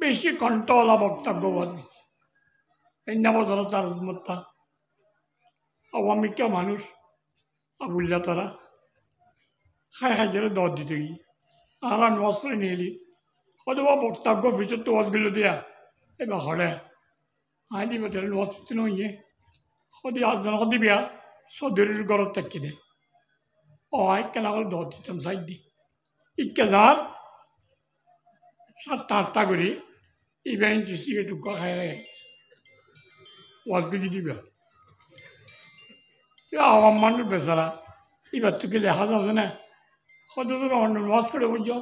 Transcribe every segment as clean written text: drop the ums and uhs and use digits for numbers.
বেশি কণ্ঠওয়ালা বক্তব্য বলে এই নামতরা তার মত্তা আওয়ামিকা মানুষ আবুল্লা তারা খাই খাই জেলে দর দিতে গিয়ে আর নস্ত্রে নিয়ে এলি হয়তো বক্তব্য ফিচর তো ওয়াজগুলো দিয়া এবার হলে আইনি বেচারে নস্ত্র নইয়ে হদি আজজন হদি বিয়া সদরের গরত থাকি দে ও আই কেন করে দর দিতাম সাইড দি ইকে যার 7-8টা করি ইভেন্ট সিগারেট টুকা খাই লাগে ওয়াজগুলি দিবা আওয়াম মানুষ বেচারা এবার তোকে দেখা যাচ্ছে না হয়তো তোর অন্য ওয়াজ করে বুঝছো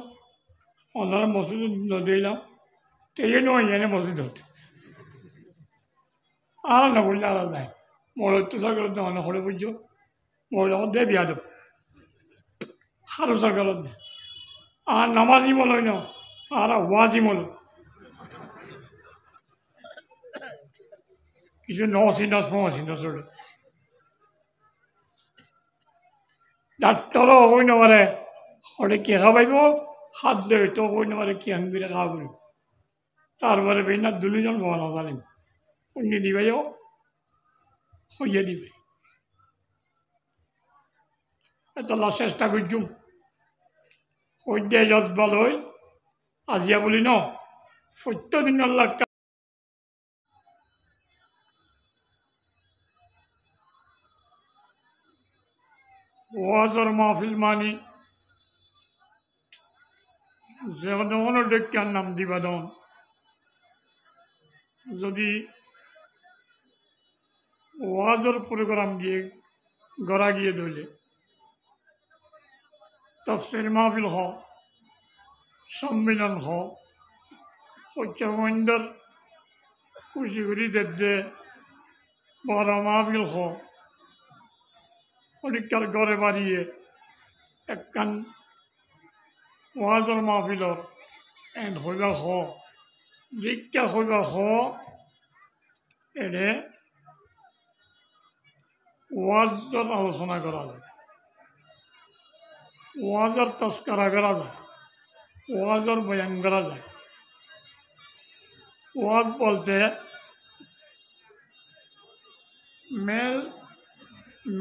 অন্যান্য মসজিদ দিলাম তেয়ে নয় এনে মসজিদ হতে আর না বললে আলাদা নাই মোর অত্যাচার করতে অন্য করে বুঝছো মোর দে বিয়া দেব হারো সরকার দে আর নামাজি মল হয় না আর ওয়াজি মল কিছু নসিনা ফসিনা চলে ডাক্তারও হই না পারে হরে কে খাবাইব হাত লই তো হই না পারে কি আমি বিরে খাওয়া করি তারপরে বেনা দুজন বলা জানেন অন্য দিবাইও হইয়া দিবে এতলা চেষ্টা করছুম সদ্য জজবাল হই আজিয়া বলি ন 70 দিন আল্লাহ ওয়াজর মাহফিল মানি যেমন ডেকার নাম দিবাদন যদি ওয়াজর প্রোগ্রাম গিয়ে গড়া গিয়ে ধরলে তফসির মাহফিল হ সম্মিলন হ সত্যমন্দর খুশি করি দেখতে বড় মাহফিল হ পরীক্ষার ঘরে বাড়িয়ে একখান ওয়াজর মাহফিলর এন্ড হইবা হ জিজ্ঞা হইবা হ এনে ওয়াজর আলোচনা করা যায় ওয়াজর তস্করা করা যায় ওয়াজর বয়ান করা যায় ওয়াজ বলতে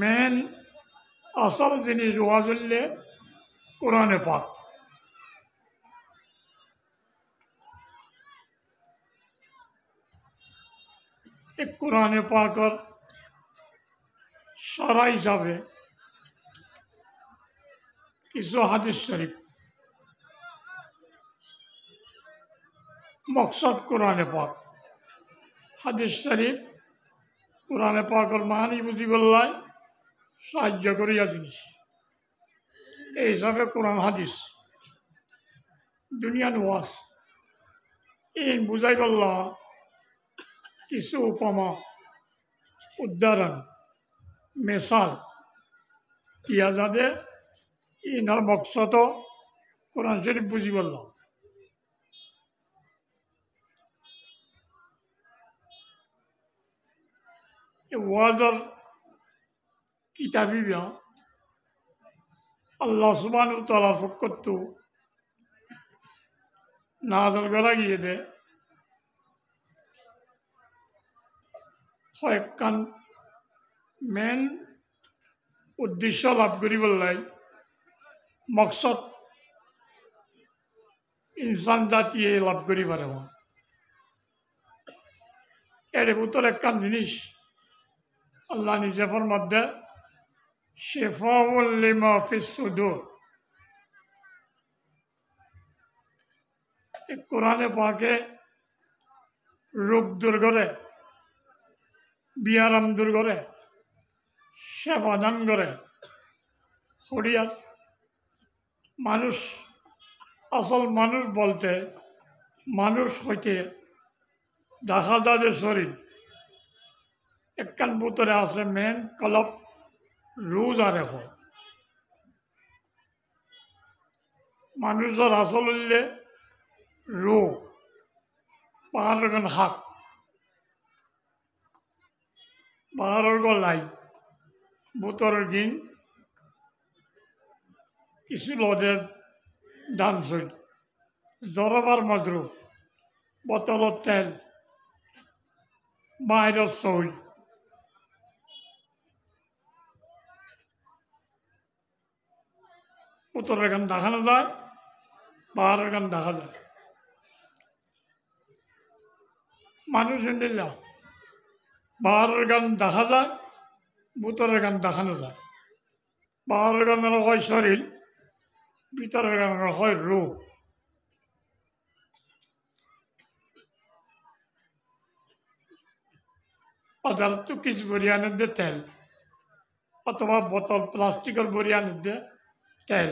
মেন আসল জিনিস ওয়াজ হইলে কোরআনে পাক কোরআনে পাকর সারা হিসাবে কিছু হাদিস শরীফ মকসদ কোরআনে পাক হাদিস শরীফ কোরআনে পাকর মানি বুঝি বললাই সাহায্য করিয়া জিনিস এই হিসাবে কোরআন হাদিস দুনিয়ান ওয়াজ এই বুঝাই বললা কিছু উপমা উদাহরণ মেসাল ইয়া যাতে ইনার মকসদ কোরআন শরীফ বুঝি বললাম ওয়াজর কিতাবি বিয়া আল্লাহ সুবহানাহু ওয়া তাআলার পক্ষ নাযিল করা গিয়ে দে কয়েকখান মেন উদ্দেশ্য লাভ করিবলাই মকসদ ইনসান জাতিয়ে লাভ করি পারে এর ভিতর একখান জিনিস আল্লাহ নিজে ফরমাতে শিফাউল লিমা ফিস সুদুর কোরআনে পাকে রোগ দূর করে বিয়ারাম দূর করে সেবা দান করে হরিয়া মানুষ আসল মানুষ বলতে মানুষ হইতে দেখা যায় যে শরীর একখান ভিতরে আছে মেন কলপ রোজ আর এখন মানুষের আসল হইলে রোগ পাহাড় হাক পাহাড়ের গলাই বুতরের দিন কিছু লদের দান সই জরবার মজরুফ বোতলত তেল বাহিৰত চৌল উত্তরের গান দেখানো যায় বাহারের গান দেখা যায় মানুষ ইন্ডিল্লা বাহারের গান দেখা যায় উত্তরের গান দেখানো যায় বাহারের গান হয় শরীর ভিতরের গান হয় রূপ অদালত কিছু বরিয়ানের দিয়ে তেল অথবা বোতল প্লাস্টিকের বরিয়ানের দিয়ে তেল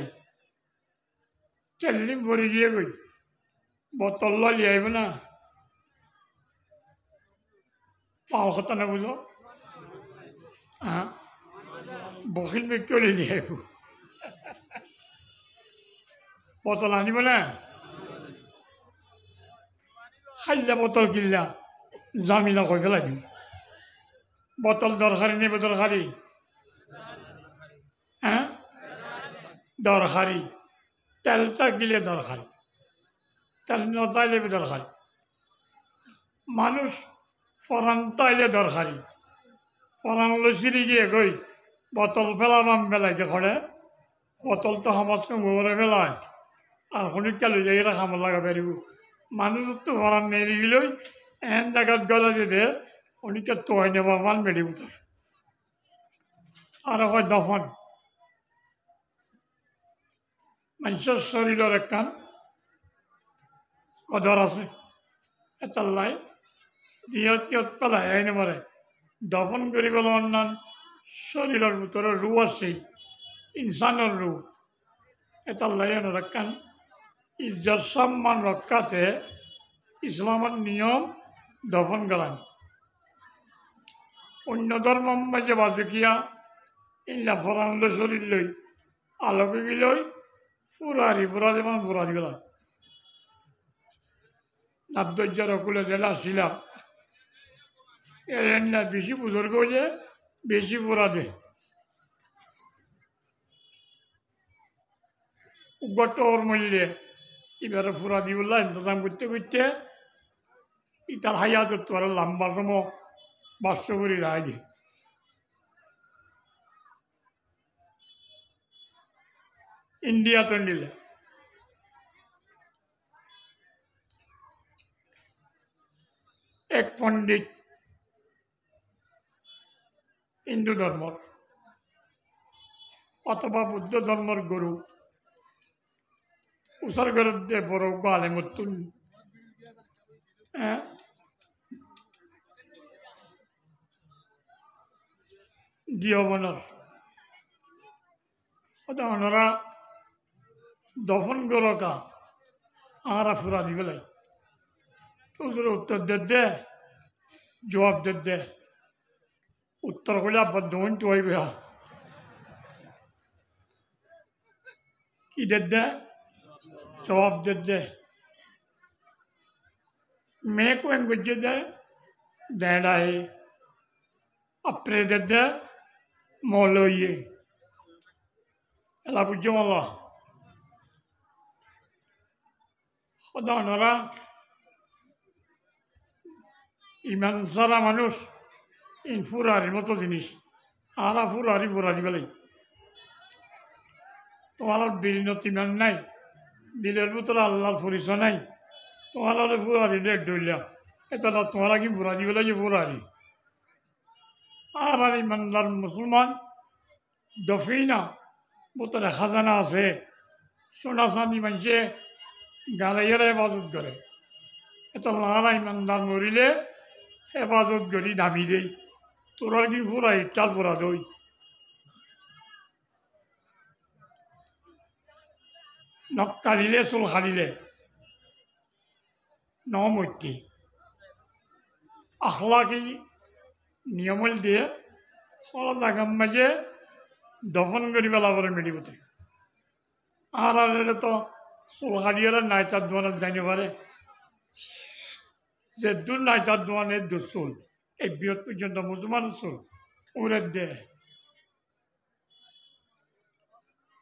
তেল ভরে গিয়ে গই বোতল লিয়ে আইব না পাও কথা না বুঝো হ্যাঁ বকিল বেকিলে লিয়ে আইব বোতল আনিব না খাইলা বোতল কিনলা জামিলা কই ফেলাই দিম বোতল দরকারি নেবে দরকারি হ্যাঁ দরকারি তেলটা গিলে দরকারি তেল নতাইলে দরকারি মানুষ ফরান তাইলে দরকারি ফরান লসিরি গিয়ে গই বোতল ফেলাবাম বেলাইতে করে বোতল তো সমাজকে গোবরে ফেলায় আর শনিকা লৈ যাই খাব লাগা পারিব মানুষ তো ফরান নেই গিলই এন জায়গাত গলা দিয়ে শনিকা তো হয় নেবা মান বেড়ি উঠর আর হয় দফন মানুষের শরীরের একখান কদর আছে এতাল্লাই জিহত কিয়ত পেলাই আইনে মরে দফন করি গেল অন্যান্য শরীরের ভিতরে রু আছে ইনসানের রু এতাল্লাই একখান ইজ্জত সম্মান রক্ষাতে ইসলামের নিয়ম দফন করান অন্য ধর্ম মাঝে বাজে কিয়া ইল্লা ফরান শরীর লই আলোকে গিলই ফুরারি ফুরা যেমন ফুরারি গেল নাদ্যজ্জার অকুলে জেলা শিলা এর না বেশি বুজুর্গ যে বেশি ফুরা দে গটর মূল্যে এবারে ফুরা দিবলা ইন্তজাম করতে করতে ইতার হাইয়াত তোর লম্বা সময় 500 করে রায় দিয়ে ইন্ডিয়া তো নিলে এক পণ্ডিত হিন্দু ধর্মর অথবা বুদ্ধ ধর্মর গুরু উসর্গরদ্দে বড় আলেমুত্তুন হ্যাঁ দিয়বনর ওনারা দফন গরকা আরা ফুরা দি বেলাই তো উত্তর দে জবাব দে উত্তর করলে আবার দমন তো হইবে কি দে জবাব দে মেয়ে কোন গুজে দে দেড়াই अपने दे मोलो ये एला बुझो मोला खुदा नरा इमान सारा मानुष इन फुरारी मतो जिनिस आरा फुरारी बेले तुम्हारा बिरिनत इमान नाई दिलेर भीतर आल्लाहर फरिसा नाई तुम्हारा फुरारी डेट डलिया एता तुम्हारा कि फुरारी बेले ये फुरारी আর ইমানদার মুসলমান দফিনা বোতলে খাজানা আছে সোনা চাঁদি মানুষে গালাইয়ের হেফাজত করে এটা লারা ইমানদার মরিলে হেফাজত করি দাবি দেই তোরা কি ফুরা ইটাল ফুরা দই নখ কালিলে চুল খালিলে নমতি আখলাকি নিয়মল দিয়ে সরল জাগার মাঝে দফন করি পেলা পরে মেডিবতে আর তো চুলকারিয়ার নাই তার দোয়ানের জানি পারে যে দূর নাই তার দোয়ানের দুচুল এই বৃহৎ পর্যন্ত মুসলমান চুল উড়ে দে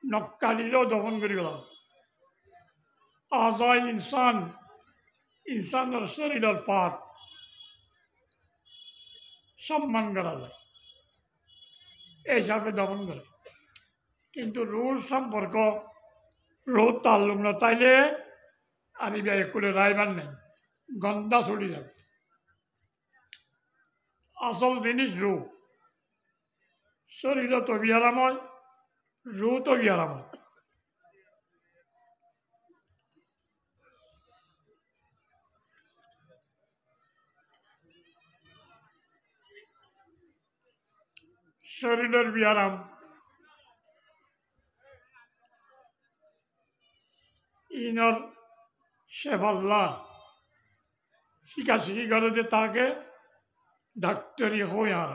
নকালিলেও দফন করি পেলাম আজাই ইনসান ইনসানের শরীরের পাঠ সম্মান করা যায়, এই হিসাবে দমন করে। কিন্তু রুল সম্পর্ক রোদ তাল্লুক না তাইলে আমি ব্যয় করে রাইবার নেই, গন্ধা ছড়ি যাবে। আসল জিনিস রু, শরীর তো বিয়ারাম হয়, রু তো বিয়ারাম হয়। শরীরের বিয়ারাম ইনর শেফাল্লা শিখাশিখি করে যে তাকে ডাক্তারি হই আর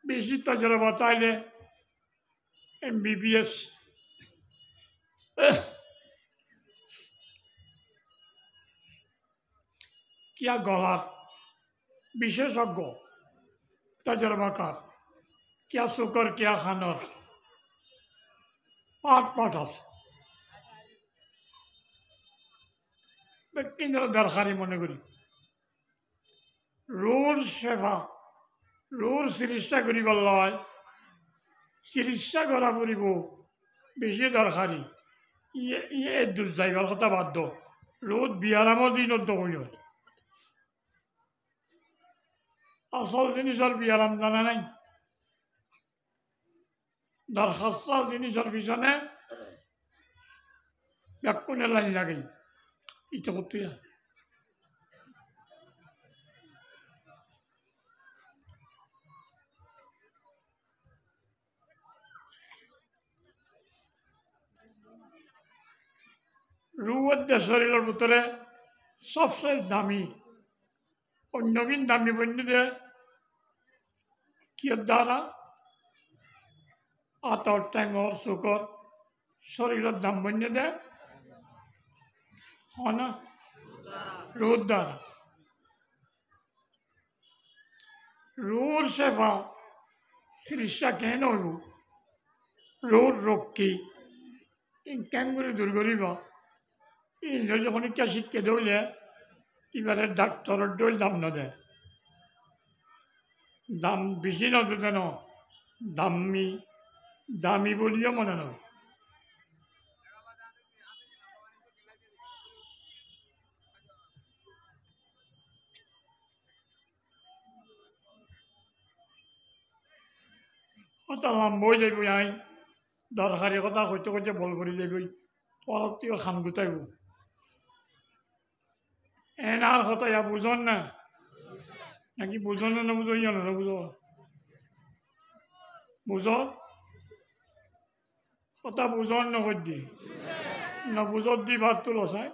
বেশি তজরবা চাইলে MBBS কিয়া গলার বিশেষজ্ঞ তজরবাকার, কিয়া শুকর কিয়া খানর পাঠ আছে, কিন্তু দরকারি মনে করি। রোর সেবা রোর চিকিৎসা করিব লয়, চিকিৎসা করা ফুরিব বেশি দরকারি। ইয়ে দূর যাইবার কথা বাধ্য, রোদ বিয়ারামর দিনত হইল। আসল জিনিসের বিয়ারাম জানা নাই, দরখাস্ত জিনিসের পিছনে ব্যাকুনে লাইন লাগে ইচ্ছে করতে। রুয়ের শরীরের ভিতরে সবচেয়ে দামি, অন্যবিন দামি বন্ধুদের কিয়ের দ্বারা আতর ট্যাঙ্গর শুকর শরীরের দাম বন্য দেয় হয় না, রোদ দ্বারা। রোর সেবা চিকিৎসা কেন হইব, রোর রোগ কি কেন করে দূর করিব, ইন্দ্র যখন ইচ্ছা শিক্ষা দৌলে এবারে ডাক্তারের দৌল দাম না দেয়, দাম বেশি না দেন দামি দামি বলিও মনে নয়। কথা লাম্বই যাইব, আই দরকারি কথা হইতে হইতে বল করে যাইবই, পরবর্তীও খান গুটাইব। এনার কথা ইয়া বুঝন না নাকি বুঝন না বুঝো ইয়া না বুঝো, বুঝো কথা বুঝন নকর দি না বুঝত দি ভাত তুলো চাই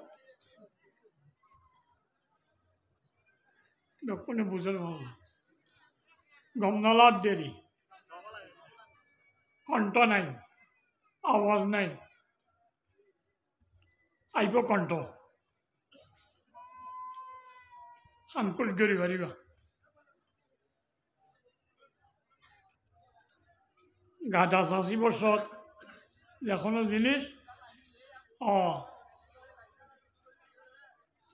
কোনে বুঝল গমনলার দেরি, কণ্ঠ নাই, আওয়াজ নাই, আইব কণ্ঠ খানকুল করি পারিবা। গাধা ৮০ বছর যে কোনো জিনিস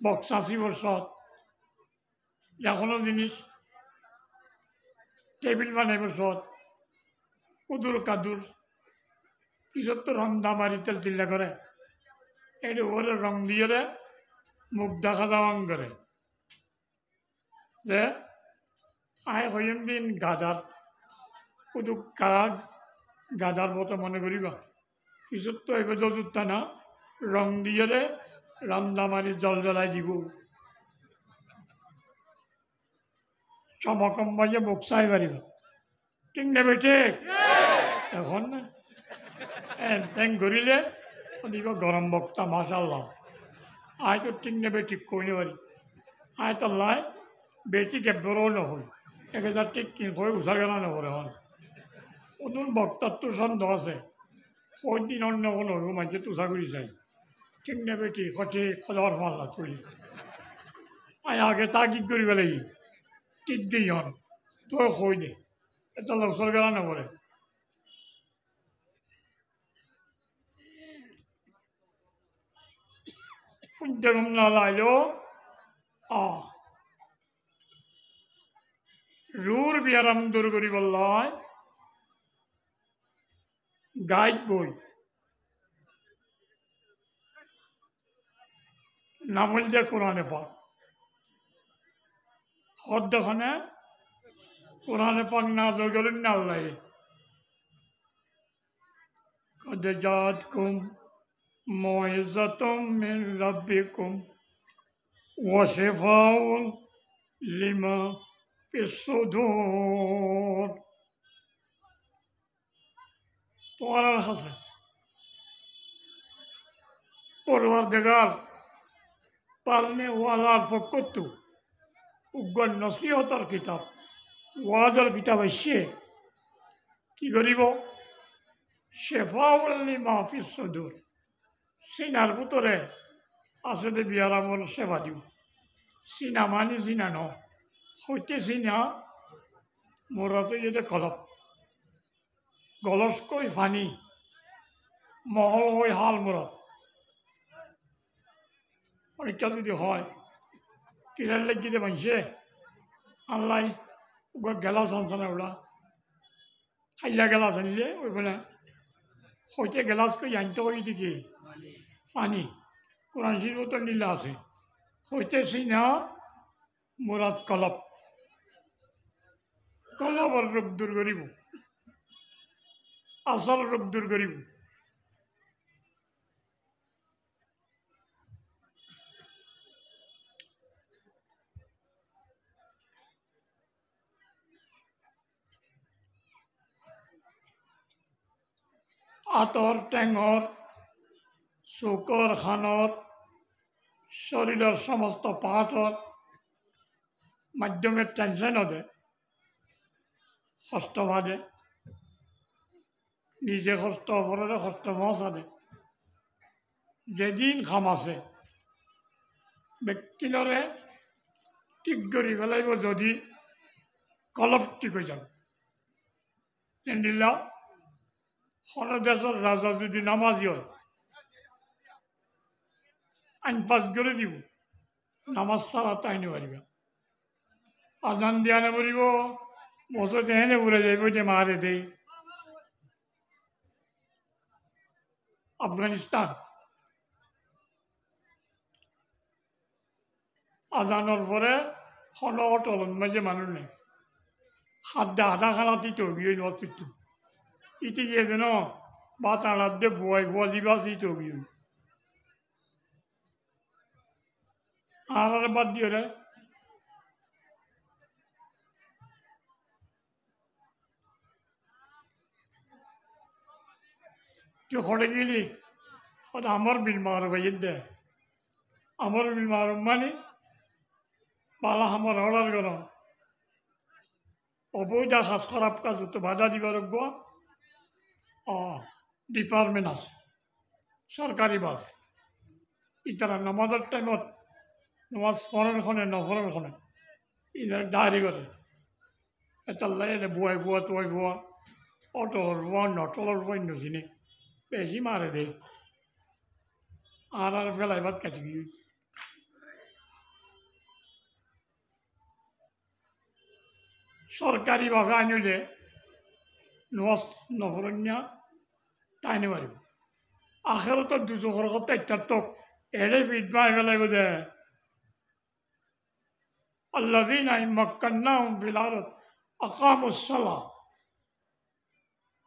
বক্স ৮০ বছর যে কোনো জিনিস টেবিল বানাই বছর কুদুর কাদুর পিছত তো রং দামারি তেল চিল্লা করে, এটা ওরে রং দিয়ে মুখ দেখা দাওয়াং করে যে আয় হইম দিন গাধার কুদু কারাগ গাধার মতো মনে করিবা, পিছত তো এবার যুক্তা না রং দিয়ে রান্দামারি জল জ্বলাই দিব, চমকম বাজে মুখ চাই পারিব, ঠিক নেবে ঠিক এখন না ট্যাং ঘুরিলে দিব গরম বক্তা মাসাল্লাহ, আয় তো ঠিক নেবে ঠিক কইনে পারি, আয় তো লাই বেটি কেবরও নহয়, ১,০০০ ঠিক হৈ উচা গেলা নকৰে হন নতুন বক্তার তো সন্দেহ আছে, ওই দিন অন্য কোনো হইব মানুষে তুষা করি চাই, ঠিক নেবে ঠিক সঠিক সদর মাল্লা করি আয় আগে তা কি করিব লাগি ঠিক দিই হন তো কই দে এটা লচর গেলা নকৰে। শুনতে ঘুম না লাইলেও রুর বিয়ারাম দূর করি বললায় গাইড বই নামল যে কোরআনে পাক হদ্দখানে কোরআনে পাক নাজল করেন না আল্লাহ قد جاءتكم موعظة من ربكم وشفاء لما في الصدور তোমার কাছে পরওয়ারদিগার পালনে ওয়ালার ফকতু উগ্র নসিহতর কিতাব ওয়াজর কিতাব এসে কি করিব শেফাউল্লি মাহফিজ সদুর সিনার ভিতরে আছে দে বিয়ারামর সেবা দিও সিনা মানি সিনা ন হইতে সিনা মোরাতে যেতে কলপ গলস কই ফানি মহল হই হাল মোরাত পরীক্ষা যদি হয় তীরের লেগিতে মানছে আল্লাহ গেলাস আনছে না ওরা খাইলা গেলাস আনলে ওই বলে হইতে গেলাস কই আনতে হই দিকে পানি কোরআন শরীফ তো নীলা আছে হইতে সিনা মুরাদ কলপ কলবর রূপ দূর করিব আসল রূপ দূর করিব আতর টেঙর চুকৰ খানৰ শৰীৰৰ সমস্ত পাঠৰ মাধ্যমে টেনশনতে কষ্ট বাদে নিজে কষ্ট অপরের কষ্ট পৌঁছাদে যেদিন খাম আছে ব্যক্তিৰে ঠিক কৰি পেলাইব যদি কলপ ঠিক হৈ যাব তেন্দিলা কোনো দেশৰ ৰাজা যদি নামাজি হয় আইন পাস করে দিব নামাজ ছাড়া তাই নিবারিবা আজান দিয়া নবরিব বছর হেনে উড়ে যাইব যে মারে দেই আফগানিস্তান আজানোর পরে হন অটলন মাঝে মানুষ নেই হাত দা আধা খানা দিতে গিয়ে নচিত ইতি গিয়ে যেন বা তাড়াত দিয়ে বয় বয়া দিবা দিতে গিয়ে আর বাদ দিয়ে রে তুই হরে গেলি হয়তো আমার বিল মার ভাইয়ের দে আমার বিল মার মানে পালা আমার অর্ডার কর অবৈধ কাজ খারাপ কাজ তো বাধা দিবার ডিপার্টমেন্ট আছে সরকারি বাস ইতারা নামাজের টাইমত নামাজ ফরের খনে নফরের খনে ইনার ডায়েরি করে এতাল্লাই এনে বুয়াই বুয়া তোয়াই বুয়া অটলর বুয়া নটলর বুয়াই নচিনি বেশি মারে দে আর ফেলাই ভাত কাটি গিয়ে সরকারিভাবে আনিলে নামাজ নফরন্যা তাই নি পারিব আখেরত দুচোখর কথা ইত্যাত্তক এড়ে পিঠবা ফেলাইব দে الذين إن مكناهم في الأرض أقاموا الصلاة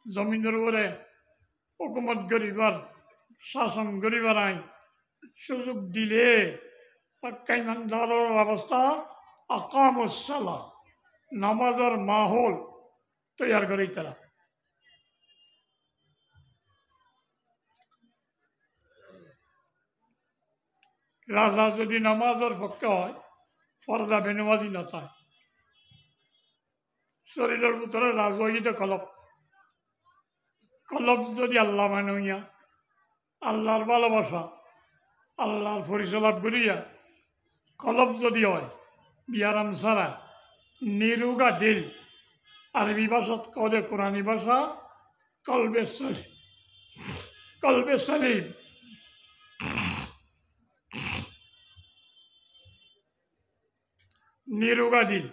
জমিনের উপরে হুকুমত গরিবার শাসন গরিবার আইন সুযোগ দিলে পাক্কা ইমানদারের অবস্থা আকামুস সালাহ নামাজের মাহৌল তৈয়ার করি তারা রাজা যদি নামাজের পক্ষে হয় ফরজা বেনমাজি না চায় শরীরের ভিতরে রাজনীতি কলপ কলপ যদি আল্লাহ মানইয়া আল্লাহর ভালোবাসা আল্লাহর পরিচালনা করিয়া কলপ যদি হয় বিয়ারাম ছাড়া নিরুগা দিল আরবি ভাষাত কলে কোরআনি ভাষা কলবে সলিম নিরোগা দিল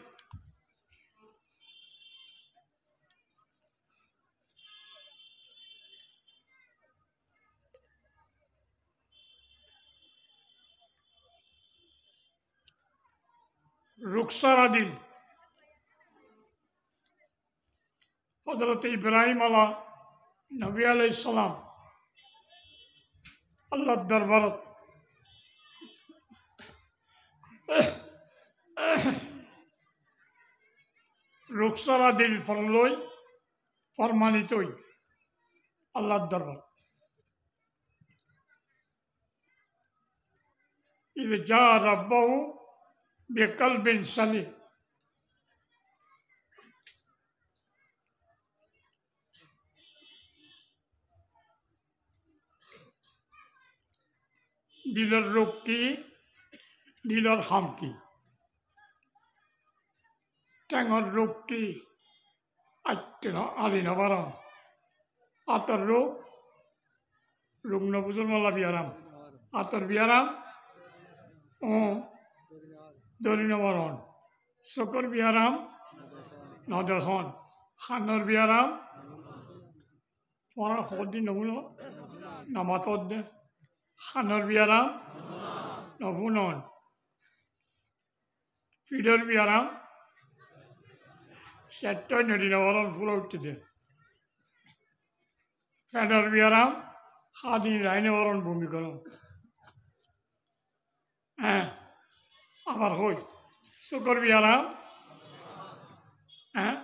রুকসারা দিল হযরত ইব্রাহিম আলা নবী আলাইহিস সালাম আল্লাহর দরবারত রুকসারা দিল ফরলই ফরমানিতই আল্লাহর দরবার إذ جاء ربه بقلب سليم দিলের রোগ কি দিলের হাম কি ট্যাঙর রোগ কি আদি নবারাম আতর রোগ রুগ্ন বুজুর মাল্লা বিয়ারাম আতর বিয়ারাম ও দরি নবরণ শকর বিয়ারাম নদখন খানর বিয়ারাম পড়ার সদি নবুল নামাতদ দে খানর বিয়ারাম নবুনন ফিডর বিয়ারাম সেট্টয় নদী নবরণ ফুলে উঠতে দে ফেডর বিয়ারাম হাদিন রাইনবরণ ভূমিকরণ হ্যাঁ আবার হই শুকর বিয়ারাম হ্যাঁ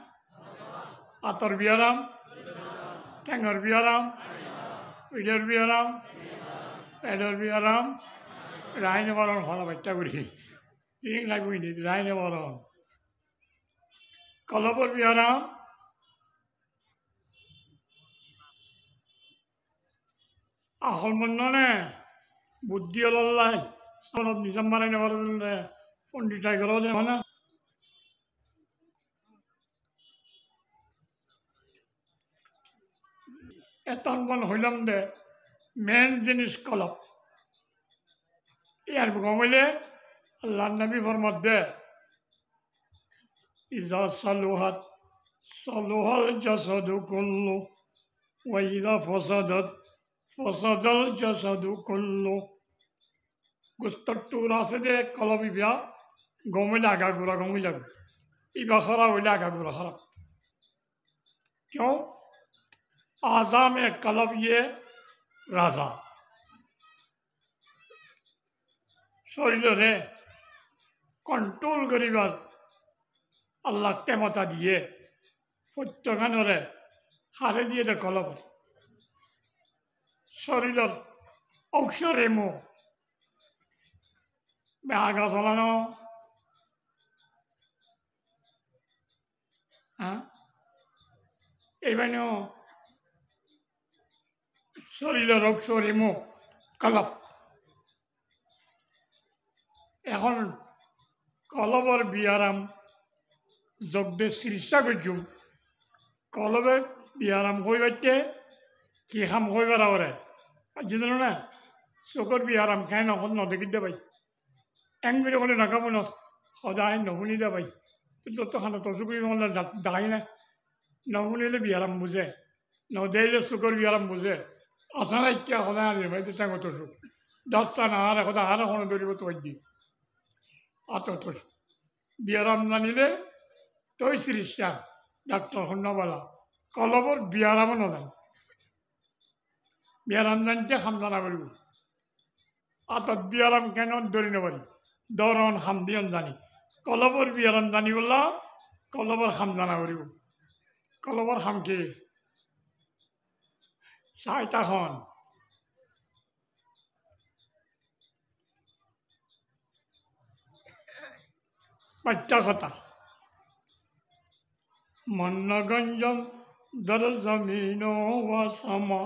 আতর বিয়ারাম ট্যাঙর বিয়ারাম পিডর বিয়ারাম পেডর বিয়ারাম রাইনবরণ ভালো বাচ্চা করি ঠিক লাগবে রাইনবরণ কলবর বিয়ারাম আহল মন্ননে বুদ্ধি অলল্লাই সনদ নিজাম মারাই নেবার পণ্ডিতাই করো দে না এতন হইলাম দে মেন জিনিস কলব ইয়ার গমলে আল্লাহ নবী ফরমাত দে ইজা সালুহাত সালুহাল জাসাদু কুল্লু ওয়া ইজা ফাসাদাত ফাসাদাল জাসাদু কুল্লু গুস্তর টুরা আছে দে কলব ইবিয়া গমলে আগা গুড়া গমই যাবে ইবা খারাপ হইলে আগা গুড়া খারাপ क्यों आज़ा में कलब ये राजा শরীরে কন্ট্রোল করিবার আল্লাহ ক্ষমতা দিয়ে প্রত্যেকজনরে হারে দিয়ে দে কলব শরীরের অংশরেমু আগা চলানো হ্যাঁ এইবারেও শরীরের অংশরেমু কলব এখন কলবর বিয়ারাম যোগদে চিকিৎসা করছুম কলবে বিয়ারাম কইবাইতে কি খাম কইবার আরে বুঝল না চোখর বিয়ারাম খাই নখন নদেকি দে ভাই এংবিরে করে নাকাব ন সদায় নশুনি দে ভাই ততখানে তচুকুরি নহলে দাই না নশুনিলে বিয়ারাম বুঝে নদেইলে চোখর বিয়ারাম বুঝে আসানা ইত্যা সদায় আনি ভাই চাঙ তচু দশটা নাহারে সদায় আহার এখন দৌড়িব তো দি আতত বিয়ারাম জানিলে তই চিকিৎসা ডাক্তার সন্ন্যবালা কলবর বিয়ারামও নজান বিয়ারাম জানতে খাম জানা পারিব আতত বিয়ারাম কেন ধরি নপারি দরন খাম দিয়ন জানি কলবর বিয়ারাম জানি বললা কলবর খাম জানা পারিব কলবর খাম কি চাইটাখন বাচ্চা কথা মন্নগঞ্জম দর জমিনো ওয়া সামা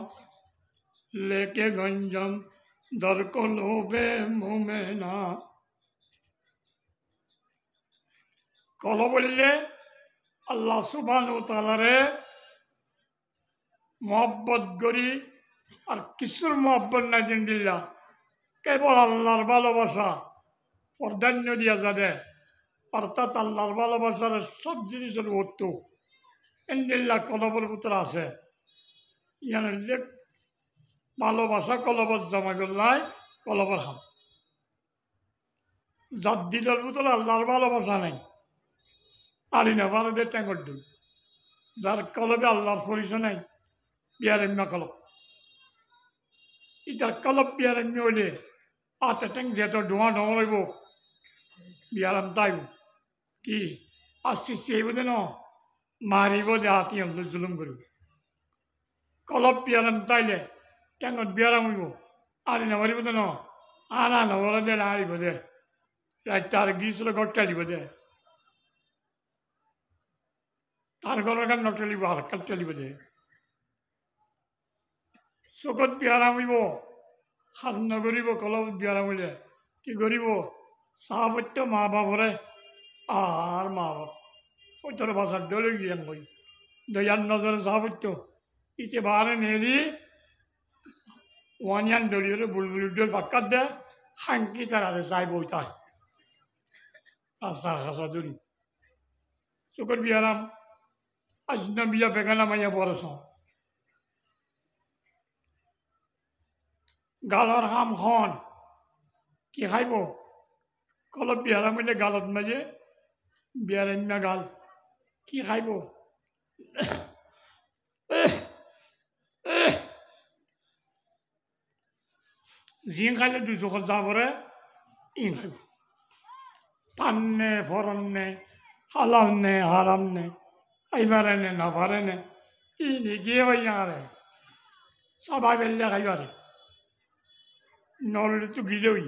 लेके गंजम दर को लोबे मुमेना कलो बोलले अल्लाह सुब्हानाहु व ताआलारे मोहब्बत करी और किसुर मोहब्बत ना जिंदिल्ला केवल अल्लाहर भालोबासा प्राधान्य दिया जादे অর্থাৎ আল্লাহর ভালোবাসার সব জিনিসের অর্থ এন্ডিল্লা কলবের ভিতরে আছে। ইয়ানে ভালোবাসা কলবর জমা করলাই কলবর হাম। যার দিলের ভিতরে আল্লাহর ভালোবাসা নেই আরি না ভারতের ট্যাঙ্গর দুই, যার কলবে আল্লাহর পরিচয় নাই বিয়ারেম্যা কলব। ইটার কলব বিয়ারেম্য হইলে আতে ট্যাং যেত ধোঁয়া ডমরাইব বিয়ারাম তাইব কি আসছি সেই বোধে ন মারিব যে হাতি অন্তর জুলুম করব। কলব বিয়ারাম তাইলে ট্যাঙ্গত বিয়ারাম হইব আরি না মারিব ন আনা নবরা দে না হারিব দে তার গিয়েছিল গটকা দিব দে তার ঘরের গান নটলিব আর কাল চলিব দে চকত বিয়ারাম হইব হাত নগরিব কলব বিয়ারাম হইলে কি করিব সাহাবত্য মা বাবরে আর মা বাপ ওইটার বাসার ডলে গিয়ান কই দয়ার নজরে সাহাবত্য ইতে বারে নেলি ওয়ানিয়ান দলিয়রে বুলবুল ডল পাক্কাত দে হাঙ্কি তার আরে চাই বইতায় আশা খাসা দরি চকর বিয়ারাম আজনবিয়া বেগানা মাইয়া বরস গালার হাম খন কি খাইব কলব বিয়ারাম হইলে গালত মাঝে বিয়ারান্না গাল কি খাইব জিং খাইলে 200 খরচা পরে ই খাইব পান নে ফরন নে হালাল নে হারাম নে আইবারে নে না পারে নে ই নি গিয়ে ভাইয়া রে সবাই বেললে খাইবারে নলে তো গিলেই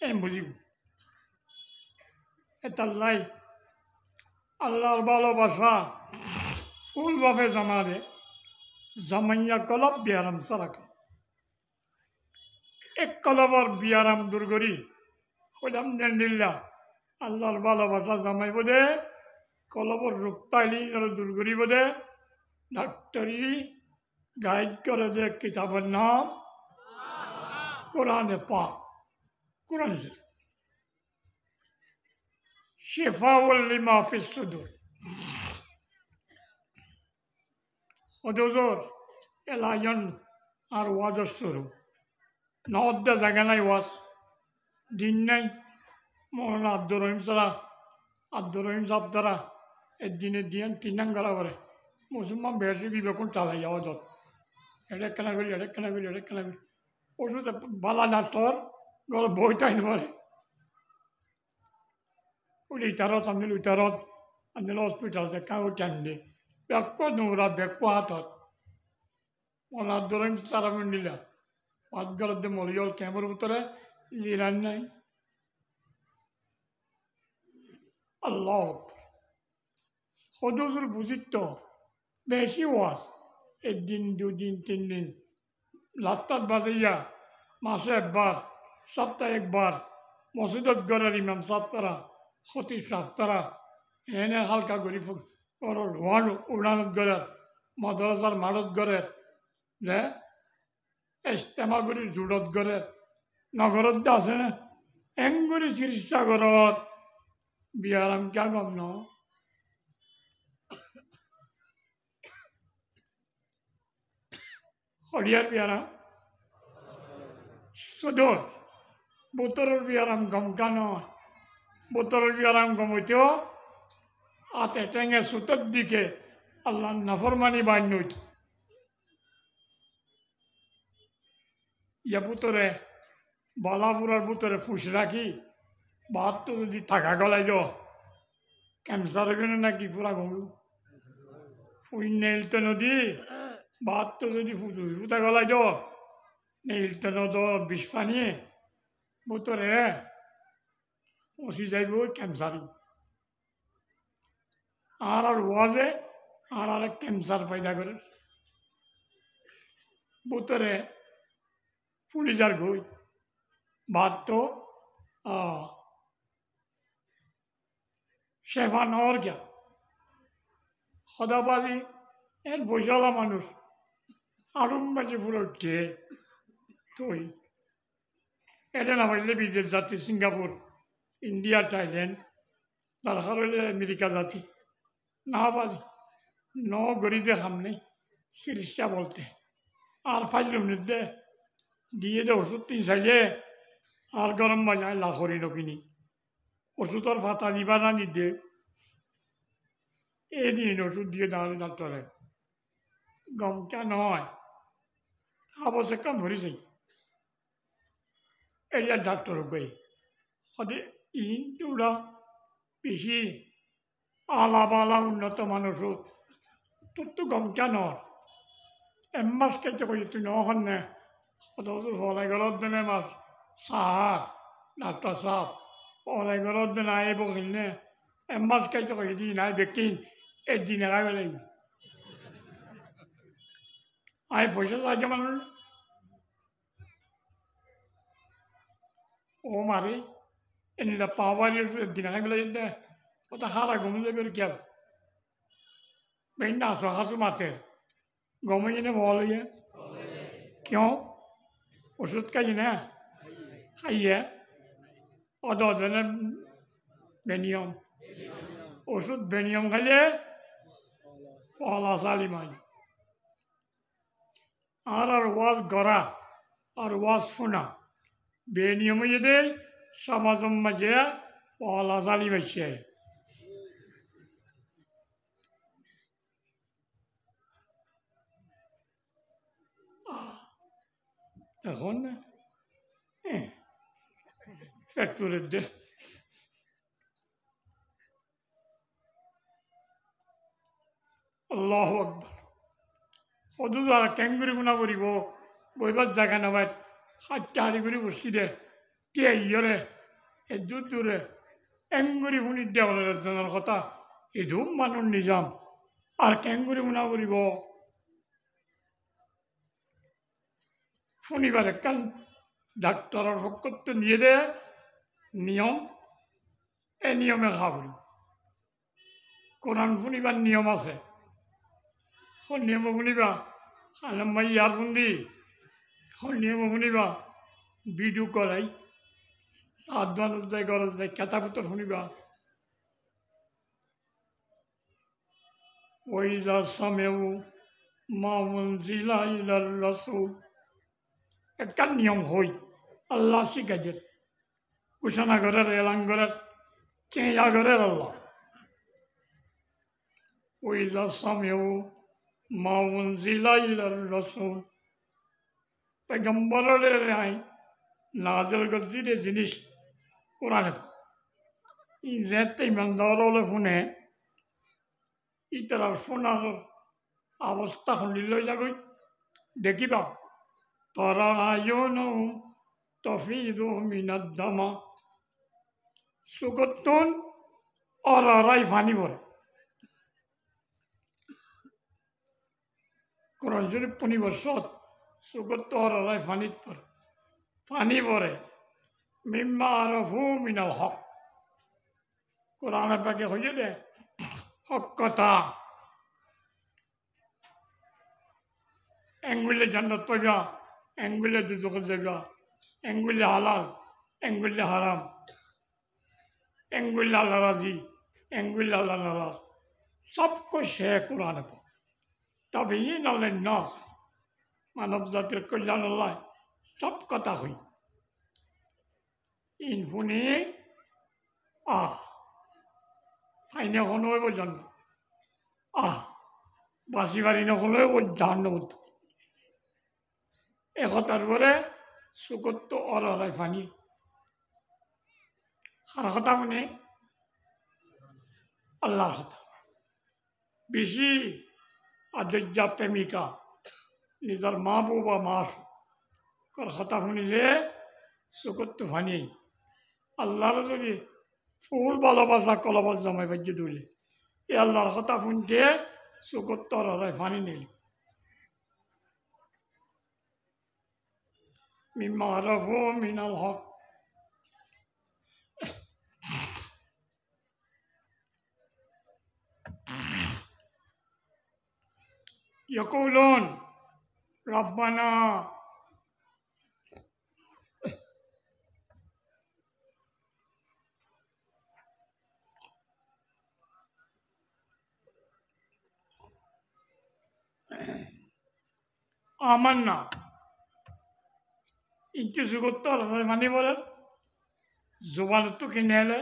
এম বুঝিব এতাল্লাই আল্লাহর ভালোবাসা ফুল বাফে জমা দে জামাইয়া কলব বিয়ারাম সারাক এক কলবর বিয়ারাম দূর করি হইলাম নেন্দিল্লা আল্লাহর ভালোবাসা জামাইব দে কলবর রোগ পাইলি দূর করিব দে ডাক্তারি গাইড করে দে কিতাবের নাম কোরআনে পাক কোরআন শিফাউল লিমা ফিস সুদুর ওদোজোর এলায়ন আর ওয়াজর শুরু নদ্দা জায়গা নাই ওয়াজ দিন নাই মৌলানা আব্দুর রহিম সাহেব দ্বারা একদিনে দিয়েন 3 নাম গলা করে মুসলমান বেশি কি বেকুন চালাই যাওয়া দর এটা কেনা করি ওষুধ বালা ডাক্তার গল বইটাই নরে ইটারত আনিল হসপিটাল কাউ টানলে বেক্ক নোংরা বেক্ক হাতত মৌলানা আব্দুর রহিম তারা নিলা পাঁচগড়ে মরিয়ল ক্যাম্পের ভিতরে লিরান নাই আল্লাহ সদস্যর বুঝিত বেশি ওয়াজ 1 দিন 2 দিন 3 দিন লাস্তার বাজাইয়া মাসে একবার সপ্তাহে একবার মসজিদত গড়ের ইমাম সাহেব তারা খতিব সাহেব তারা এনে হালকা করি ওয়ান উড়ানত গড়ের মাদ্রাসার মাঠত গড়ের যে ইস্তেমা করি জুড়ত গড়ের নগরত আছে না এংগুরি চিকিৎসা ঘরত বিয়ারাম কিয়া গম ন হরিয়ার বিয়ারাম সদর বোতরের বিয়ারাম গম কেন বোতরের বিয়ারাম গম হইতেও আতে টেঙে সুতোর দিকে আল্লাহ নাফরমানি বান্য হইত ইয়া বুতরে বালাপুরার বুতরে ফুস রাখি ভাত তো যদি থাকা গলাই দ ক্যান্সার হবে নাকি পুরা ঘুম ফুই নেইলতে নদী ভাত তো যদি ফুটা গলাই দ নেইলতে নদ বিষ পানি বুতরে পচি যাইব ক্যান্সার আর ওয়াজে আর ক্যান্সার পয়দা করে বুতরে পুলিজার গই ভাত তো শেফা নর क्या সদাবাজি এর বৈশালা মানুষ আরম বাজে ফুল উঠে তুই এটা না পারলে বিদেশ যাত্রী সিঙ্গাপুর ইন্ডিয়া থাইল্যান্ড দরকার হলে আমেরিকা জাতি না পারি ন গড়িতে সামনে চিকিৎসা বলতে আর ফাইল দে দিয়ে দে ওষুধ তিন চাইলে আর গরম বাজায় লাখরি নকিনি ওষুধের ফাতা নিবা না নিদে এদিন ওষুধ দিয়ে দাঁড়ালে ডাক্তারে গমটা নয় আবশ্যক ভরি যাই এরিয়া ডাক্তার গই হদে ইনটুরা বেশি আলা উন্নত মানুষ তোর তো গমটা নয় এম্মাস কেটে কই তুই নহন নে অথচ হলাই গলত দিনে মাছ চাহ ডাক্তার চাপ হলাই গলত দিনে আই বকিল নে এম্মাস কেটে কই দি নাই বেকিন একদিন এগাই বেলাই আই পয়সা চাইছে মানুষ ও মারে এনে পাওয়ারি একদিন এগাই বেলাই দে ওটা খারা ঘুমলে বের কেল বেন না হাসু মাতে গমে কিনে বল ইয়ে क्यों ওষুধ খাই না খাইয়ে অদনে বেনিয়ম ওষুধ বেনিয়ম খাইলে পলা চালি মাই আর ওয়াজ গড়া আর ওয়াজ শোনা বেনিয়মে যদি সমাজম মাঝে পলা চালি মাইছে এখন ফ্যাক্টরির দে আল্লাহ আকবর সদু আর কেঙ্গুরি গুণা করিব বইবার জায়গা নাবাই হাতটা হারি করে বসি দে কে ইয়রে এ দূর দূরে এঙ্গুরি শুনি দেওয়ার কথা এই ধূম মানুষ নিজাম আর কেঙ্গুরি গুণা করিব শুনিবার একখান ডাক্তারের পক্ষত নিয়ে দে নিয়ম এ নিয়মে খাব কোরআন শুনিবার নিয়ম আছে নিয়ম শুনিবা আলম ভাই ইয়ার শুনবি নিয়ম শুনিবা বিডু করাই আদমানত যায় গরজ যায় কেতাবত শুনিবা ওইজা সামেউ মা উনজিলা ইলার রাসূল একটা নিয়ম হই আল্লাহ শিখাইছেন ঘোষণা করার এলান করার চেয়া করার আল্লাহ ওইজা সামেউ মা উনজিলা ইলার রাসূল পেগম্বরের রায় নাজেল করছি রে জিনিস কোরআনে যেতে ইমানদার হলে শুনে ইতার শোনার অবস্থা শুনিল যাগৈ দেখিবা তারা আয়নও তফিদু মিনাদ্দামা সুগতন অরাই ফানি ভরে কোরআন শরীফ 15 বছর সুগত অরাই ফানিত পড়ে ফানি ভরে মিম্মা আরফু মিনাল হক কোরআনে পাকে হয়ে দে হক কথা এঙ্গুলে জান্নাত পাইবা এঙ্গুলে দুজকে যাবা এঙ্গুলে হালাল এঙ্গুলে হারাম এঙ্গুলে আল্লাহ রাজি এঙ্গুলে আল্লাহ নারাজ সব कुछ है कुरान पर तभी ये नास मानव जातिर कल्याण अल्लाह सब कथा हुई इनफुने ফাইনে হনো জানো বাসি বাড়ি নহলেও জানো একতার পরে চকুত অরাই ফানি আর কথা মানে আল্লাহর কথা বেশি আদর্যা প্রেমিকা নিজের মা বউ বা মাস কথা শুনিলে চকুত ফানি আল্লাহর যদি ফুল ভালোবাসা কলবাস জমাই বাজ্য দিলে এই আল্লাহর কথা শুনতে চকুত অরাই ফানি নিলে مما عرفوا من الحق يقولون ربنا আমার না ইনকি সুগত্তর মানে বলে জোবান তো কিনে এলে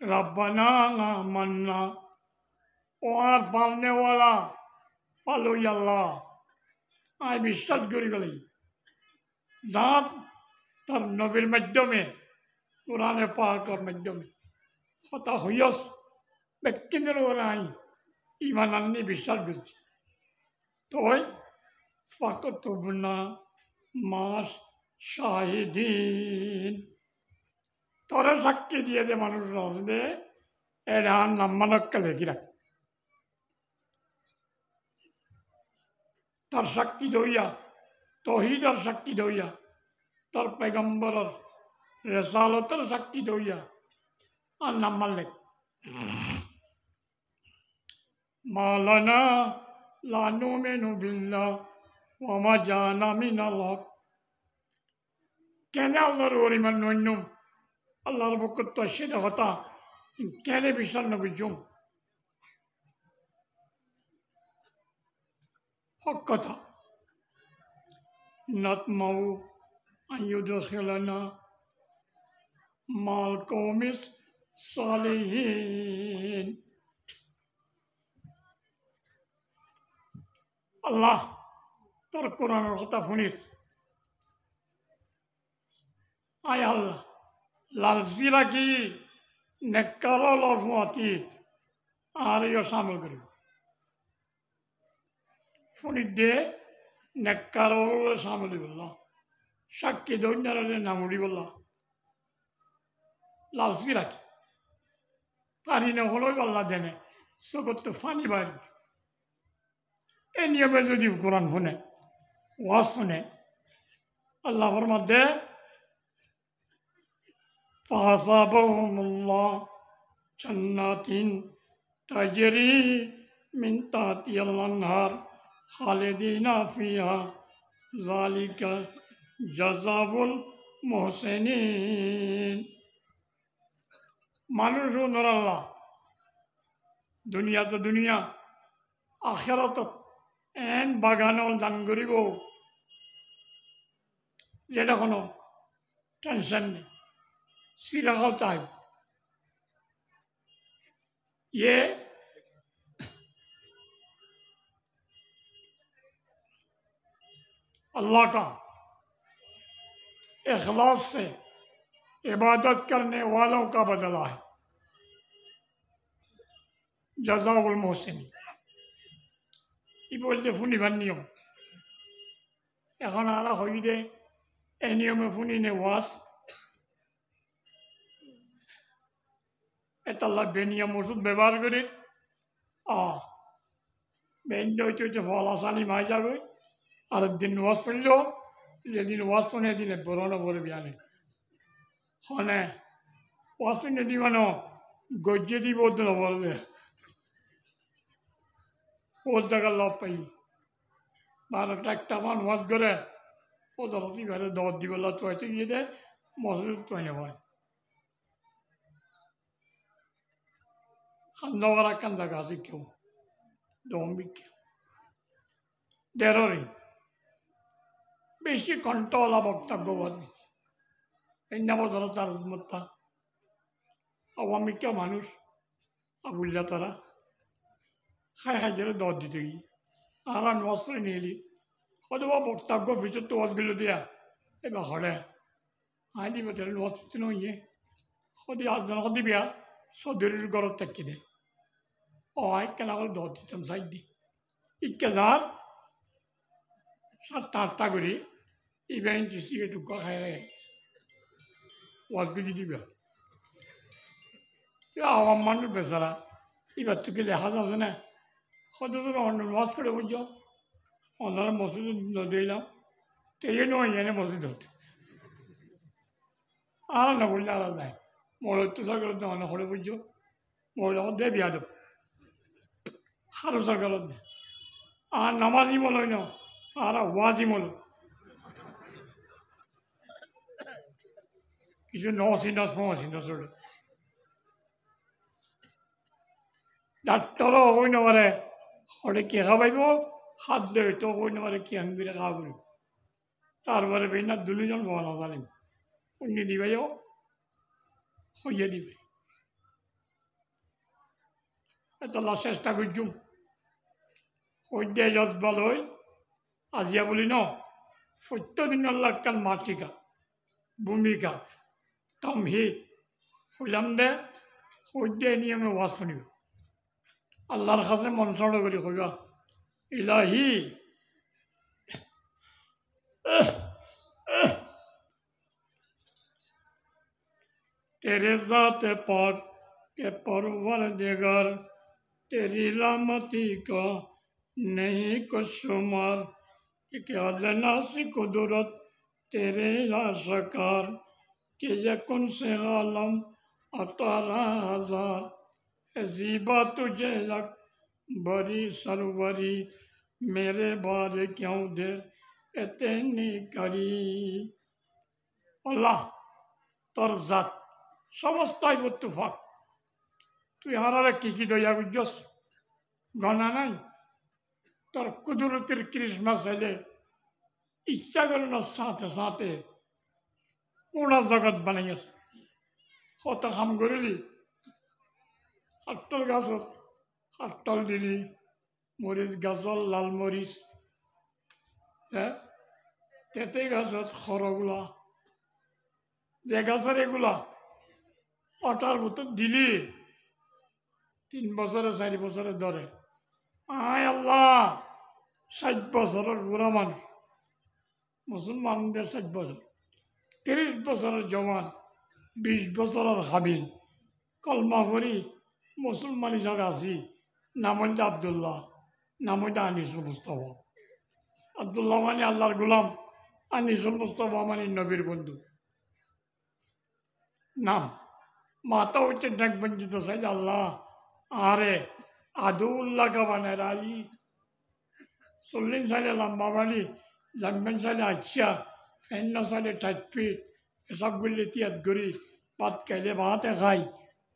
রব্বানা মান্না ও আর পালনেওয়ালা পালই আল্লাহ আমি বিশ্বাস করি গেলি যার তার নবীর মাধ্যমে কোরআনে পাকের মাধ্যমে কথা হইয়স ব্যক্তিদের ওরা আই ইমান আননি বিশ্বাস করছি তই ফাকতুবনা মাস শাহিদিন তোরা সাক্ষী দিয়ে দে মানুষ রাজদে এরা নাম্মানককে দেখি রাখ তার সাক্ষী দইয়া তহিদার সাক্ষী দইয়া তার পেগম্বরের রেসালতের সাক্ষী দইয়া আর নাম্মার লেখ মালানা লা নুমিনু বিল্লাহ ওয়া মা জানা মিনাল হক কেন আল্লাহর ওরিমান নইনুম আল্লাহর বকত সেটা কথা কেন বিশ্বাস না বুঝুম হক কথা নাতমাউ আইয়ুদখিলানা মাল কওমিস সালিহিন আল্লাহ তোর কোরআনের কথা শুনিস আয় আল্লাহ লালজি রাখি নেককার লফুয়াতি আর ইয়ে সামিল করি শুনি দে নেককার সামিল বললাম সাক্ষী দৈন্যারে নামুড়ি বললাম লালজি রাখি পানি না হলেও আল্লাহ দেনে চোখত তো ফানি বাইর এই নিয়মে যদি কোরআন শুনে ওয়াজ শুনে আল্লাহর মধ্যে فأصابهم الله جنات تجري من تحتها الأنهار خالدين فيها ذلك جزاء المحسنين মানুষ নর আল্লাহ দুনিয়া তো দুনিয়া আখেরাত এন বাগানল দান করিব যেটা কোনো টেনশন নেই চিরকাল চাই ये अल्लाह का इखलास से इबादत करने वालों का बदला है जज़ाउल मोहसिनी ই বলতে শুনিবার নিয়ম এখন আর হই দে এই নিয়মে শুনি নে ওয়াজ এতাল্লা বেনিয়াম ওষুধ ব্যবহার করে বেঞ্জ হইতে হইতে ফল আসানি মাই যাবে আর একদিন ওয়াজ পড়ল যেদিন ওয়াজ শুনে দিলে বরণ বলে বিয়ানে হনে ওয়াজ শুনে দিবানো গজ্জে দিব বলবে ওর জায়গার লাভ পাই বারোটা একটা মান ওয়াজ করে ও যতটি ঘরে দর দিব তো হয়তো গিয়ে দেয় মসজিদ তো এনে হয় খান্দাওয়ারা কান্দা গাছি কেউ দম্বিক দেরি বেশি কণ্ঠওয়ালা বক্তব্য বলে এই নাম ধরো তার মত্তা আওয়ামী কেউ মানুষ আবুল্লা তারা খাই খাই গেলে দর দিতে গিয়ে আর আমি অস্ত্র নিয়ে এলি হয়তো বা বক্তব্য ফিচর তো ওয়াজগুলো দিয়া এবার হরে আই দিব তাহলে ওয়াজ নইয়ে হদি আজজন হদি বিয়া সদরের গরত থাকি দে ও আই কেনা করে দর দিতাম সাইড দি ইকে যার 7টা 8টা করে ইভেন্ট সিগারেট টুকা খাই রে ওয়াজগুলি দিবা আওয়াম মানুষ বেচারা এবার তোকে দেখা যাচ্ছে না হয়তো তোর অন্য ওয়াজ করে বুঝছো অন্যরা মসজিদ দিলাম তো এই নয় এনে মসজিদ হতে আর না বললে আলাদা নাই মহিলা তো সরকার অন্য করে বুঝছো মহিলা দে বিয়া দেব আরো সরকার দে আর নামাজি মলই না আর ওয়াজি মল কিছু নসিনা ফসিনা চলে ডাক্তারও হই না পারে ওটা কে খাওয়াইব হাত ধরে তো কই না কি আমি বিরে খাওয়াবো তারপরে বেনা দুজন বলা জানেন অন্য দিবাইও হইয়া দিবে এতলা চেষ্টা করছুম সদ্য যজবাল হই আজিয়া বলি ন সত্যদিন আল্লাহ কাল মাতৃকা ভূমিকা তামহিদ হইলাম দে সদ্য নিয়মে ওয়াজ শুনিব আল্লাহর কাছে মনসড় করি কইবা ইলাহি तेरे ज़ात पाक के परवरदिगार तेरी रहमती का नहीं कुछ शुमार कि अदनासी कुदरत तेरे आशकार कि यकुन से आलम 18,000 अजीबा तुझे यक बड़ी सरवरी मेरे बारे क्यों देर इतनी करी अल्लाह তোর জাত সমস্তই ইত্তেফাক তুই হারারে কি দয়া বুঝছস গণা নাই তোর কুদরতের ক্রিসমাস এলে ইচ্ছা করল সাথে সাথে কোনা জগৎ বানাইস কত কাম করিলি হাট্টল গাছত হাট্টল দিলি মরিচ গাছর লাল মরিচ হ্যাঁ তেতে গাছত খরগুলা যে গাছের এগুলা অটার ভিতর দিলি 3 বছরে 4 বছরে ধরে আয় আল্লাহ 60 বছরের বুড়া মানুষ মুসলমানদের 60 বছর 30 বছরের জওয়ান 20 বছরের হাবিল কলমা পড়ি মুসলমান হিসাবে আছি নাম হচ্ছে আবদুল্লাহ নাম হচ্ছে আনিসুল মুস্তফা আবদুল্লাহ মানে আল্লাহর গোলাম আনিসুল মুস্তফা মানে নবীর বন্ধু নাম মাতা হচ্ছে ডাক বঞ্চিত সাইড আল্লাহ আরে আদৌল্লাহ কাবানের আলী 40 সালে লম্বা বাড়ি জানবেন সালে আচ্ছা 50 সালে 60 ফিট এসবগুলি তিয়াত করি ভাত খাইলে ভাতে খাই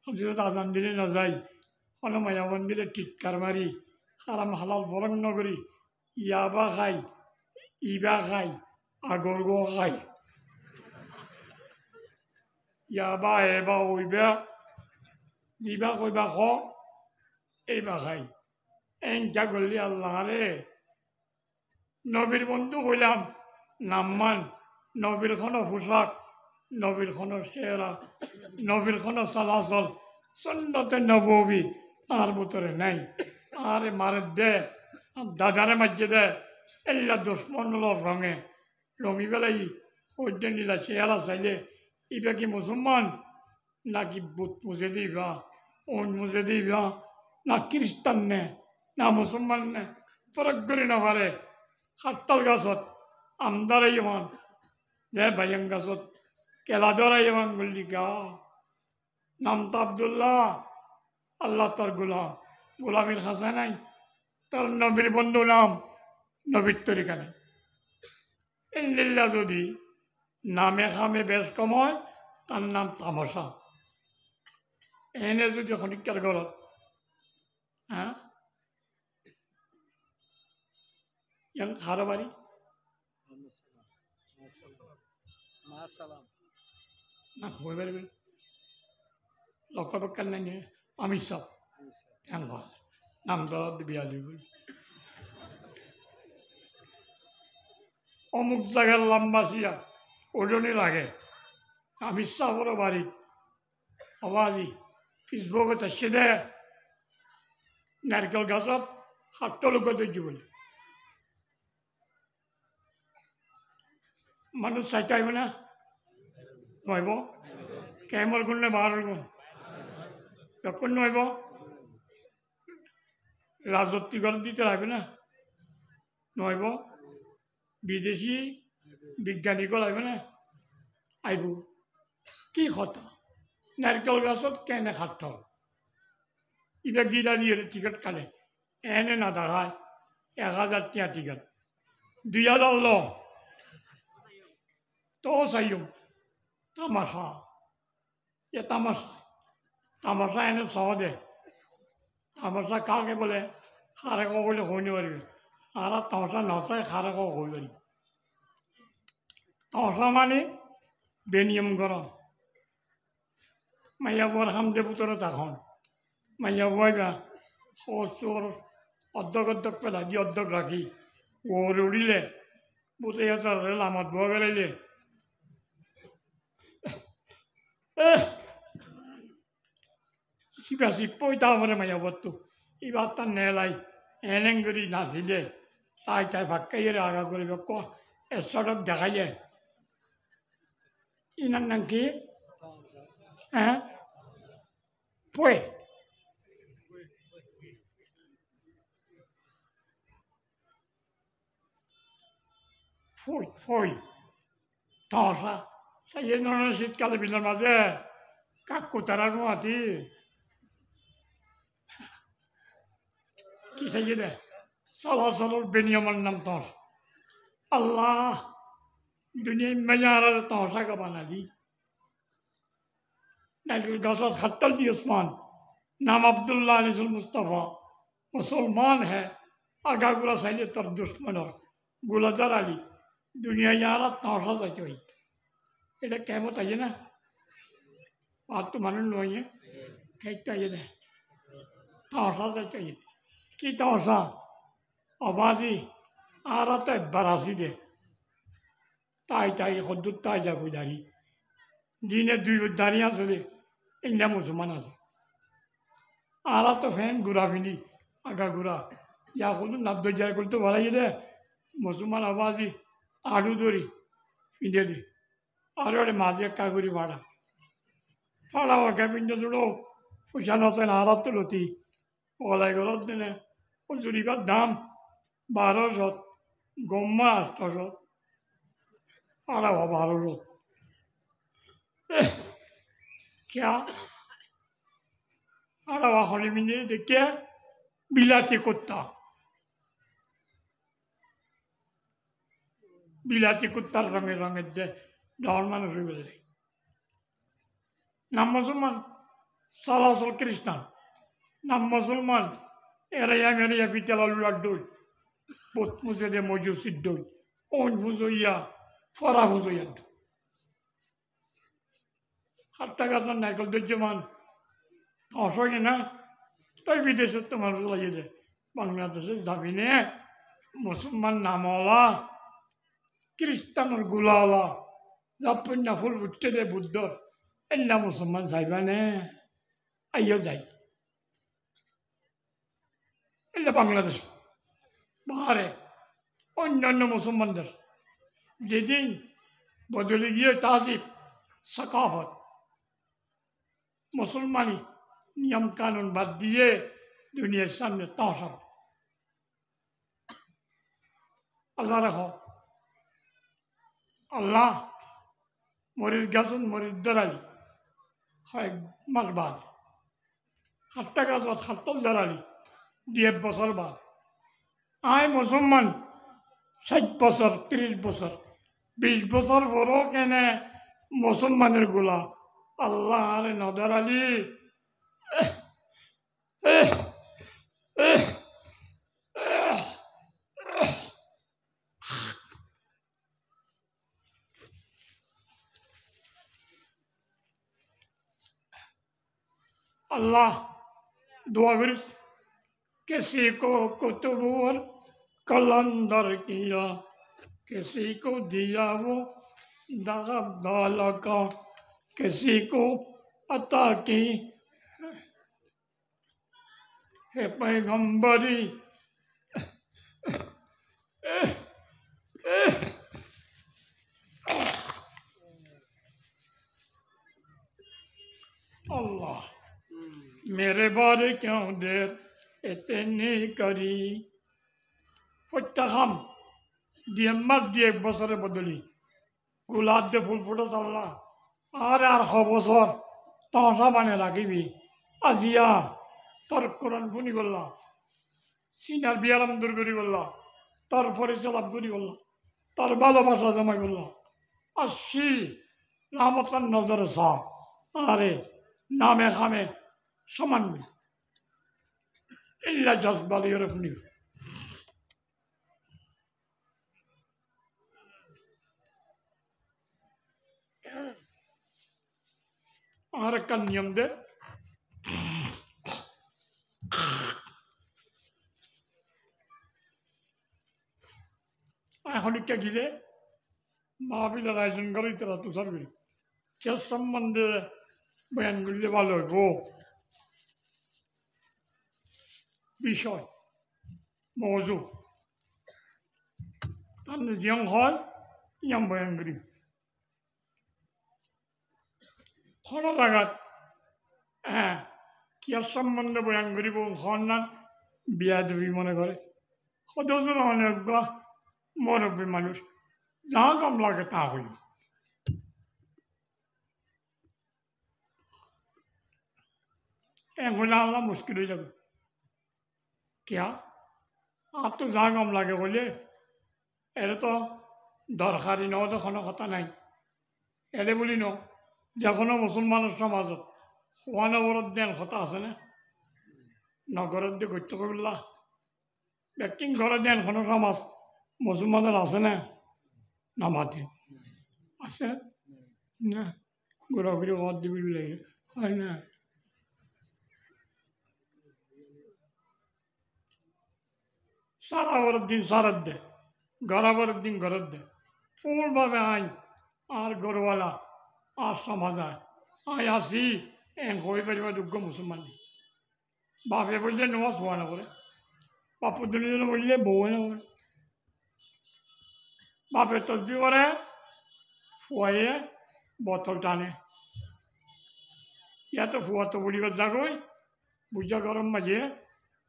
যদি আদান দিলে না যাই কোনো মায়াবন দিলে টিটকার মারি হারাম হালাল ফরং নগরী ইয়াবা খাই ইবা খাই আগর গো খাই ইয়াবা এবা ওইবা দিবা কইবা খ এইবা খাই এনকা করলি আল্লাহ রে নবীর বন্ধু কইলাম নাম্মান নবীর কোনো পোশাক নবীর কোনো চেহারা নবীর কোনো চলাচল সন্ন্যতে নবী আর ভিতরে নাই আরে মারে দে দাদারে মাঝে দে এল্লা দুশ্মনগুলোর রঙে রঙি বেলাই সূর্য নীলা চেহারা চাইলে ইবা কি মুসলমান নাকি বুত মুছে দিবা ওন মুছে দিবা না খ্রিস্টান নে না মুসলমান নে ফরক করি না পারে হাততাল গাছত আমদারে ইমান যে ভাইয়াং গাছত কেলাদরা ইমান বললি গা নামটা আবদুল্লাহ আল্লাহ তার গোলাম গোলামের খাসা নাই তার নবীর বন্ধু নাম নবীর তরিকা নেই ইল্লিল্লাহ যদি নামে খামে বেশ কম হয় তার নাম তামাশা এনে যদি খনিকার ঘরত হ্যাঁ ইয়াং খার বাড়ি না হয়ে পারবে লক্ষ্য পক্ষার নাই আমি সব নাম ধরা বিয়া দিব অমুক জায়গার লম্বাসিয়া ওজনই লাগে আমি সাবর বাড়ি আবাজি ফেসবুকে আসছে দে নারকেল গাছত 7 লোক ধৈর্য বলে মানুষ চাইতে না নইব কেমন গুণ নে বাহার গুণ তখন নইব রাজত্বী ঘর দিতে লাগবে না নইব বিদেশি বিজ্ঞানীকে লাগবে না আইব কি কথা নারকেল গাছত কেনে খাট ইবা গিরা দিয়ে টিকিট কাটে এনে না দেখায় 1000 টাকা টিকিট 2000 ল তো চাইম তামাশা এ তামাশা তামাশা এনে সহ দে তামাশা কাকে বলে খারে কইলে কইনি পারবে আর তমসা নচাই খারে কই পারি তমসা মানে বেনিয়ম গরম মাইয়া বর হামদে পুতরে তখন মাইয়া বইবা সর অর্ধক অর্ধক পেলা দিয়ে অর্ধক রাখি ওর উড়িলে বুঝে রেল আমার বউ বেড়াইলে সিপাসি পইতা পরে মাইয়া বর্তু এবার তার নেলাই এনেং করি নাচিলে তাই তাই ভাক্কাইয়ে আগা করিব সড়ক দেখাইয়ে ইনার নাম কি হ্যাঁ পয়ে ফই ফই তসা সেই ধরনের শীতকালে বিলের মাঝে কাকু তারা নোয়াতি কি সেই দে চলাচলের বেনিয়মের নাম তস আল্লাহ দুনিয়ায় মেয়ার তসা বানালি নাইকুল গাছত खत्तल दी उस्मान नाम अब्दुल्ला अलीसुल मुस्तफ़ा मुसलमान है आगा गुला सैले तर दुश्मन और गुलाजार अली दुनिया यारा तौसा जाते हुई এটা কেমন তাই না আর তো মানুষ নয় খাইতে না তসা যাইতে কি তসা অবাজি আর তো বারাসি দে তাই তাই হদ্দুর তাই যাবো দাঁড়ি দিনে দুই দাঁড়িয়ে আসলে ইন্ডিয়া মুসলমান আছে আর তো ফ্যান ঘুরা ফিনি আগা ঘুরা ইয়া করতো নাব্দ যায় করতে ভালাই দে মুসলমান আবাজি আলু ধরি ফিঁদে দি আর ওরে মাঝে কাগুরি ভাড়া ফাড়া ওকে পিঁধে জুড়ো ফুসানো আছে আর তো লতি ওলাই ঘরত দিনে ও জুড়িবার দাম 1200 গম্মা 800 ফাড়া 1200 क्या अरे वाह होली मिले देखिए बिलाती कुत्ता बिलाती कुत्ता रंगे रंगे जे डॉर्मन रिवेल नाम मुसलमान सालासल क्रिस्टान नाम मुसलमान एरिया मेरे या फितला लुडोई बहुत मुझे दे मौजू सिद्धोई ओन फुजोया फरा फुजोया হাতটা গাছের নারকেল দৈর্যমান অসহে না তাই বিদেশে তোমার লাগিয়ে দেয় বাংলাদেশে যাবি নে মুসলমান নামওয়ালা খ্রিস্টানের গুলাওয়ালা যাপন্যা ফুল উঠতে দে বুদ্ধর এন্না মুসলমান যাইবা নে আইও যাই এলে বাংলাদেশ বাহারে অন্যান্য মুসলমানদের যেদিন বদলে গিয়ে তাজিব সাকাফত मुसलमानी नियम कानून बात दिए दुनिया सामने तौसा अल्लाह रखो अल्लाह मरिद गसन मरिद दराली है मकबाद हत्ता गसन हत्ता दराली 10 বছর बाद आए मुसलमान 60 বছর 30 বছর 20 বছর পরও কেনে মুসলমানের গুলা আল্লাহ আরে নদর আলী अल्लाह दुआ करी किसी को कुतुब और कलंदर किया किसी को दिया वो दाग दाला का किसी को अता की है पैगंबरी अल्लाह मेरे बारे क्यों देर इतनी करी फुटहम दिए मत दिए एक बसरे बदली गुलाब दे फुल फुटत अल्लाह आरे आर खबसर तमसा बाने राखिबी আজিয়া তোর কোরআন ফুনি বললা সিনার বিয়ালাম দূর করি বললা তোর পরিচালক করি বললা তোর ভালোবাসা জমাই বললা আসি রামতার নজরে সাহ আরে নামে খামে সমান إلا جذب يعرفني أركان نيم ده أخوني كجيله ما في لرايزن غري ترى تسافر كسمن ده بيان قلة بالو بو بيشوي موضوع تان زيان هال يام بيان غري خلا لغات كسمن ده بيان غري بو خانن بياد في من غري خدوا زرانه غا مورب بمانوس जहाँ कम लागत आ हुई एंगुला मुश्किल हो जाएगा क्या आप तो जहाँ कम लागे बोले एरे तो दरकारी न तो खाना खाता नहीं एरे बोली न যখন মুসলমানের সমাজত ওয়ানা বরদ দেন কথা আছে না নগরত দিয়ে গত্য করলা ব্যক্তি ঘরে দেন কোনো সমাজ মুসলমানের আছে না নামাতে আছে না ঘোরাঘুরি মত দিবি লাগে হয় না সারা বরদ দিন সারাত দে গড়া বরদ দিন গরদ দে পূর্ণভাবে আই আর গরওয়ালা আর সমাধান আই আসি এন হয়ে পারিবা যোগ্য মুসলমান বাপে বললে নমাজ হওয়া না করে বাপু দুজন বললে বউ না করে বাপে তসবি করে ফুয়াইয়ে বোতল টানে ইয়া তো ফুয়া তো বলিবার জাগই বুঝা গরম মাঝে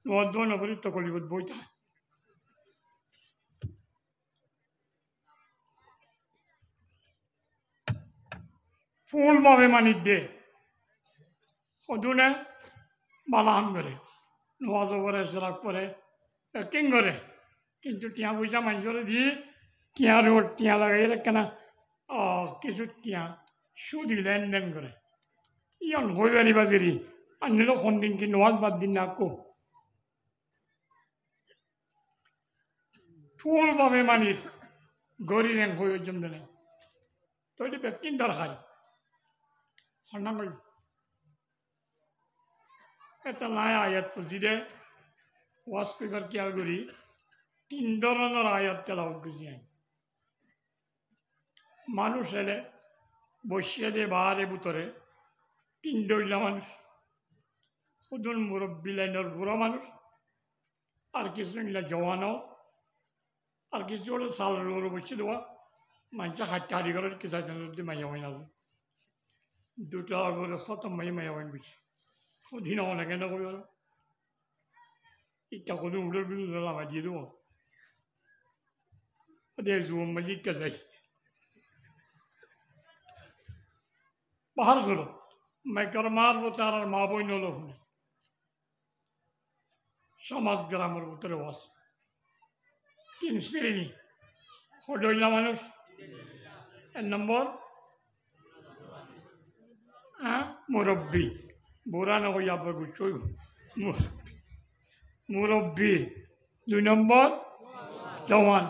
নদ নগরী তো কলিবত বইটা ফুলভাবে মানিক দে সদুনে বালাহান করে নমাজ করে সেরাক করে কিং করে কিন্তু টিয়া পয়সা মানুষের দিয়ে টিয়া রোড টিয়া লাগাই কেনা কিছু টিয়া সুদি লেনদেন করে ইয়ন হয়ে পারিবা বেরি আনলেও কোন দিন কি নমাজ বাদ দিন না কো ফুলভাবে মানিস গরি রেং হয়ে জম দেনে তৈরি ব্যক্তির দরকার হন্না করি এটা নাই আয়াত পড়ছি ওয়াজ কইবার কেয়ার করি 3 ধরনের আয়াত তেলাওয়াত করছি আমি মানুষ এলে বসিয়ে দিয়ে বাহারে ভিতরে 3 দইলা মানুষ সুদুন মুরব্বী লাইনের বুড়ো মানুষ আর কিছু এগুলা জওয়ানও আর কিছু হলে সাল রোল বসিয়ে দেওয়া মানুষ হাঁটতে হাঁটি করে কিছু মাইয়া হয়ে আছে দুটা করে শত মাইয়া হয়ে বুঝি অধীন হওয়া কেন করি ইটা কোনো উড়ের বিরুদ্ধে লাভা দিয়ে দেবো ওদের জুম মাঝে ইটা যাই পাহাড় ছিল মাইকার মারবো তার আর মা বই নল সমাজ গ্রামের ভিতরে বাস 3 শ্রেণী হডইলা মানুষ 1 নম্বর মুরব্বী বুড়া না হইয়া আপনার গুছই মুরব্বী 2 নম্বর জওয়ান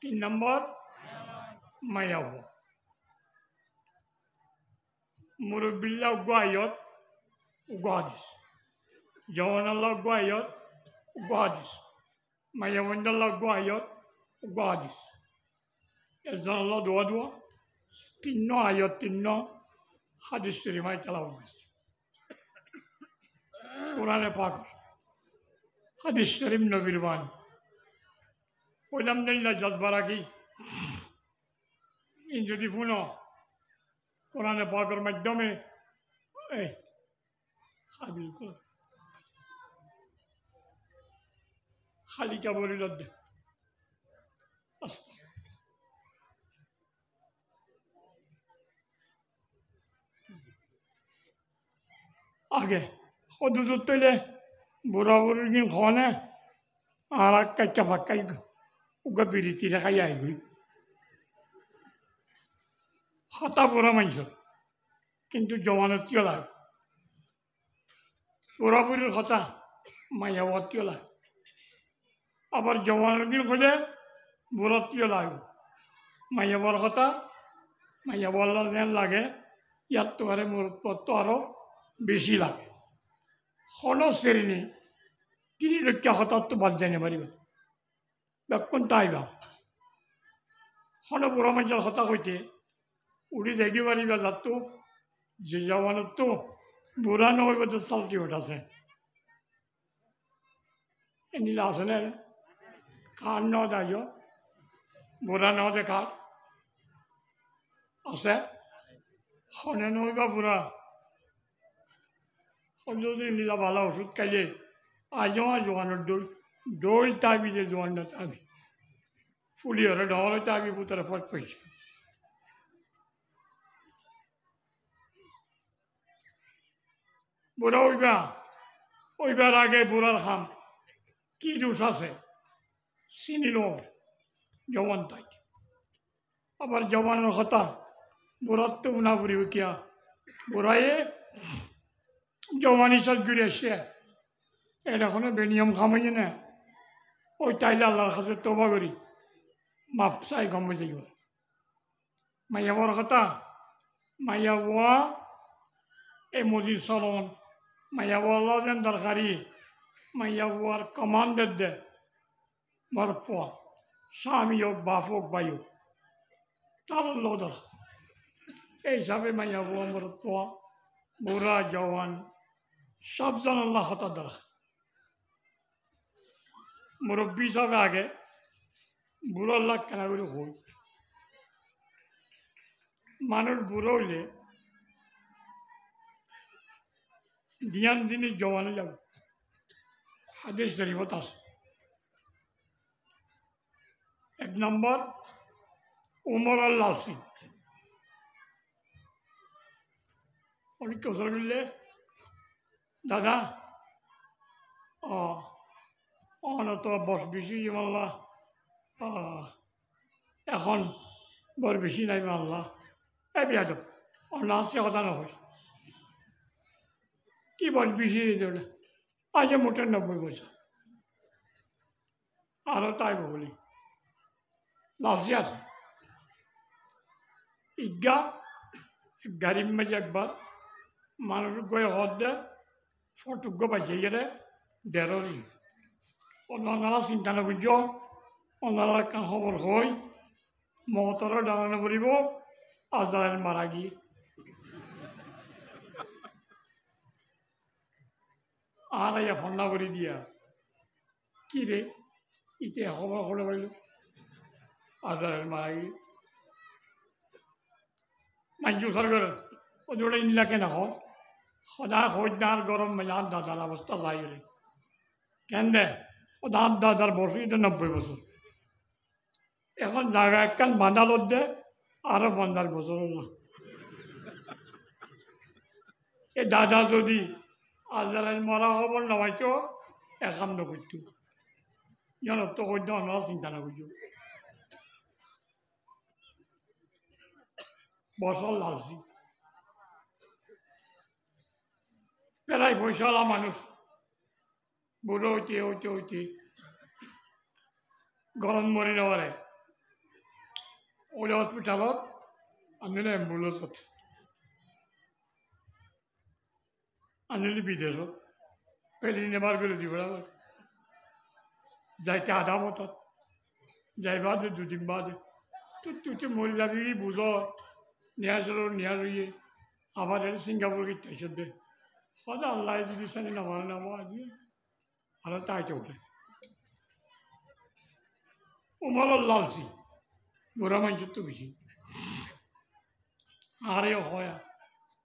3 নম্বর মায়াব মুরব্বিল্লা উগায়ত উগাদিস জওয়ানাল্লাহ উগায়ত উগাদিস মায়াবন্দাল্লাহ উগায়ত উগাদিস এজন আল্লাহ দোয়া দোয়া 3 আয়াত 3 হাদিস শরীফায় তেলাওয়াত করছে কোরআনে পাক হাদিস শরীফ নবীর বাণী কইলাম দিল্লা জজবা রাখি যদি শুনো কোরআনে পাকের মাধ্যমে এই হাবিল খালিকা বলিল দে আগে সদুজুর তৈলে বুড়া বুড়ির দিন খনে আর কাইটা ফাঁকাই উগা বিরিতি রেখাই আইগই হতা বুড়া মানুষ কিন্তু জমানত কিয় লাগে বুড়া বুড়ির কথা মায়াবতীয় লাগে আবার জওয়ানের দিন হলে বুড়াত্মীয় লাগে মায়াবার কথা মায়াবার যেন লাগে ইয়ার তো আরে মূর্ত আরও বেশি লাগে হল শ্রেণী তিনি রক্ষা হঠাৎ তো বাদ জানি পারিব বেক্ষণ তাই বা হল বুড়া মানুষের হতা হইতে উড়ি দেখি পারিবা যাতো যে জওয়ানের তো বুড়া নহইব তো চালটি উঠাছে এনিলা আছে না কার ন দায় বুড়া ন যে কার আছে হনে নহইবা বুড়া যদি নীলা ভালো ওষুধ খাইলে আজও জোয়ানোর দই দই তাবি যে জোয়ানটা তাবি ফুলি হলে ডহলে তাবি পুতারে ফট পড়ছে বুড়া ওইবার আগে বুড়ার খাম কি দোষ আছে চিনিল জওয়ান তাই আবার জওয়ানের কথা বুড়ার তো উনা ফুরিব কিয়া বুড়াইয়ে জওয়ানি সাজ ঘুরে আসছে এটা কোনো বেনিয়ম খামাইছে না ওই তাইলে আল্লাহর কাছে তবা করি মাপ চাই কম যাইব মাইয়া বড় কথা মাইয়া বুয়া এই মজির চলন মাইয়া বুয়া যেন দরকারি মাইয়া বুয়ার কমান্ডের দে মরদ পোয়া স্বামী হোক বাপ হোক ভাই হোক তার দরকার এই হিসাবে মাইয়া বুয়া মরদ পোয়া বুড়া জওয়ান সবজন আল্লাহ হতা দরকার মুরব্বী হিসাবে আগে বুড়ো আল্লাহ কেন করে হই মানুষ বুড়ো হইলে দিয়ান জিনিস জওয়ানে যাব হাদিস শরীফত আছে এক নম্বর উমর আল্লাহ সিং অনেক কোথাও করলে দাদা অনত বস বেশি আল্লাহ এখন বর বেশি নাই আল্লাহ এই বিয়া দেব অন্য আসছে কথা নহয় কি বল বেশি দেবে আজ মোটে 90 বছর আরও তাই বলি লাফজি আছে ইজ্ঞা গাড়ির মাঝে একবার মানুষ গয়ে হদ দেয় ফটুক বাজিয়ে গেলে দেড়ি ওনারা চিন্তা নবুঝ ওনারা খবর হই মহতর ডানানো করিব আজরাইল মারা গিয়ে আর ইয়া ফন্না করে দিয়া কি রে ইতে খবর হলে পাইল আজরাইল মারা গিয়ে মানুষ সার করে ও জোড়ে ইনলাকে না হয় সদায় সৈন্যার গরম মেলার দাদার অবস্থা যাই রে কেন দে ও দাদার বছর এটা 90 বছর এখন জায়গা একখান বাঁধালত দে আরো 50 বছর হল এ দাদা যদি আজরাইল মরা খবর নামাইতো একাম নকরত জানো তো সৈন্য আমরা চিন্তা নকরছ বছর লালছি প্রায় পয়সাওয়ালা মানুষ বুড়ো হইতে গরম মরি নবারে ওই হসপিটালত আনিলে এম্বুলেন্সত আনিলে বিদেশত পেলি নেবার গেলে দিব যাইতে আধা মতত যাইবা দে 2 দিন বাদে তুই মরি যাবি বুঝ নিয়া রইয়ে আবার সিঙ্গাপুর গিয়ে দে হয়তো আল্লাহ যদি সানি নামো আজকে ভালো তাই চলবে উমর লালসি বুড়া মানুষের তো বেশি আরে হয়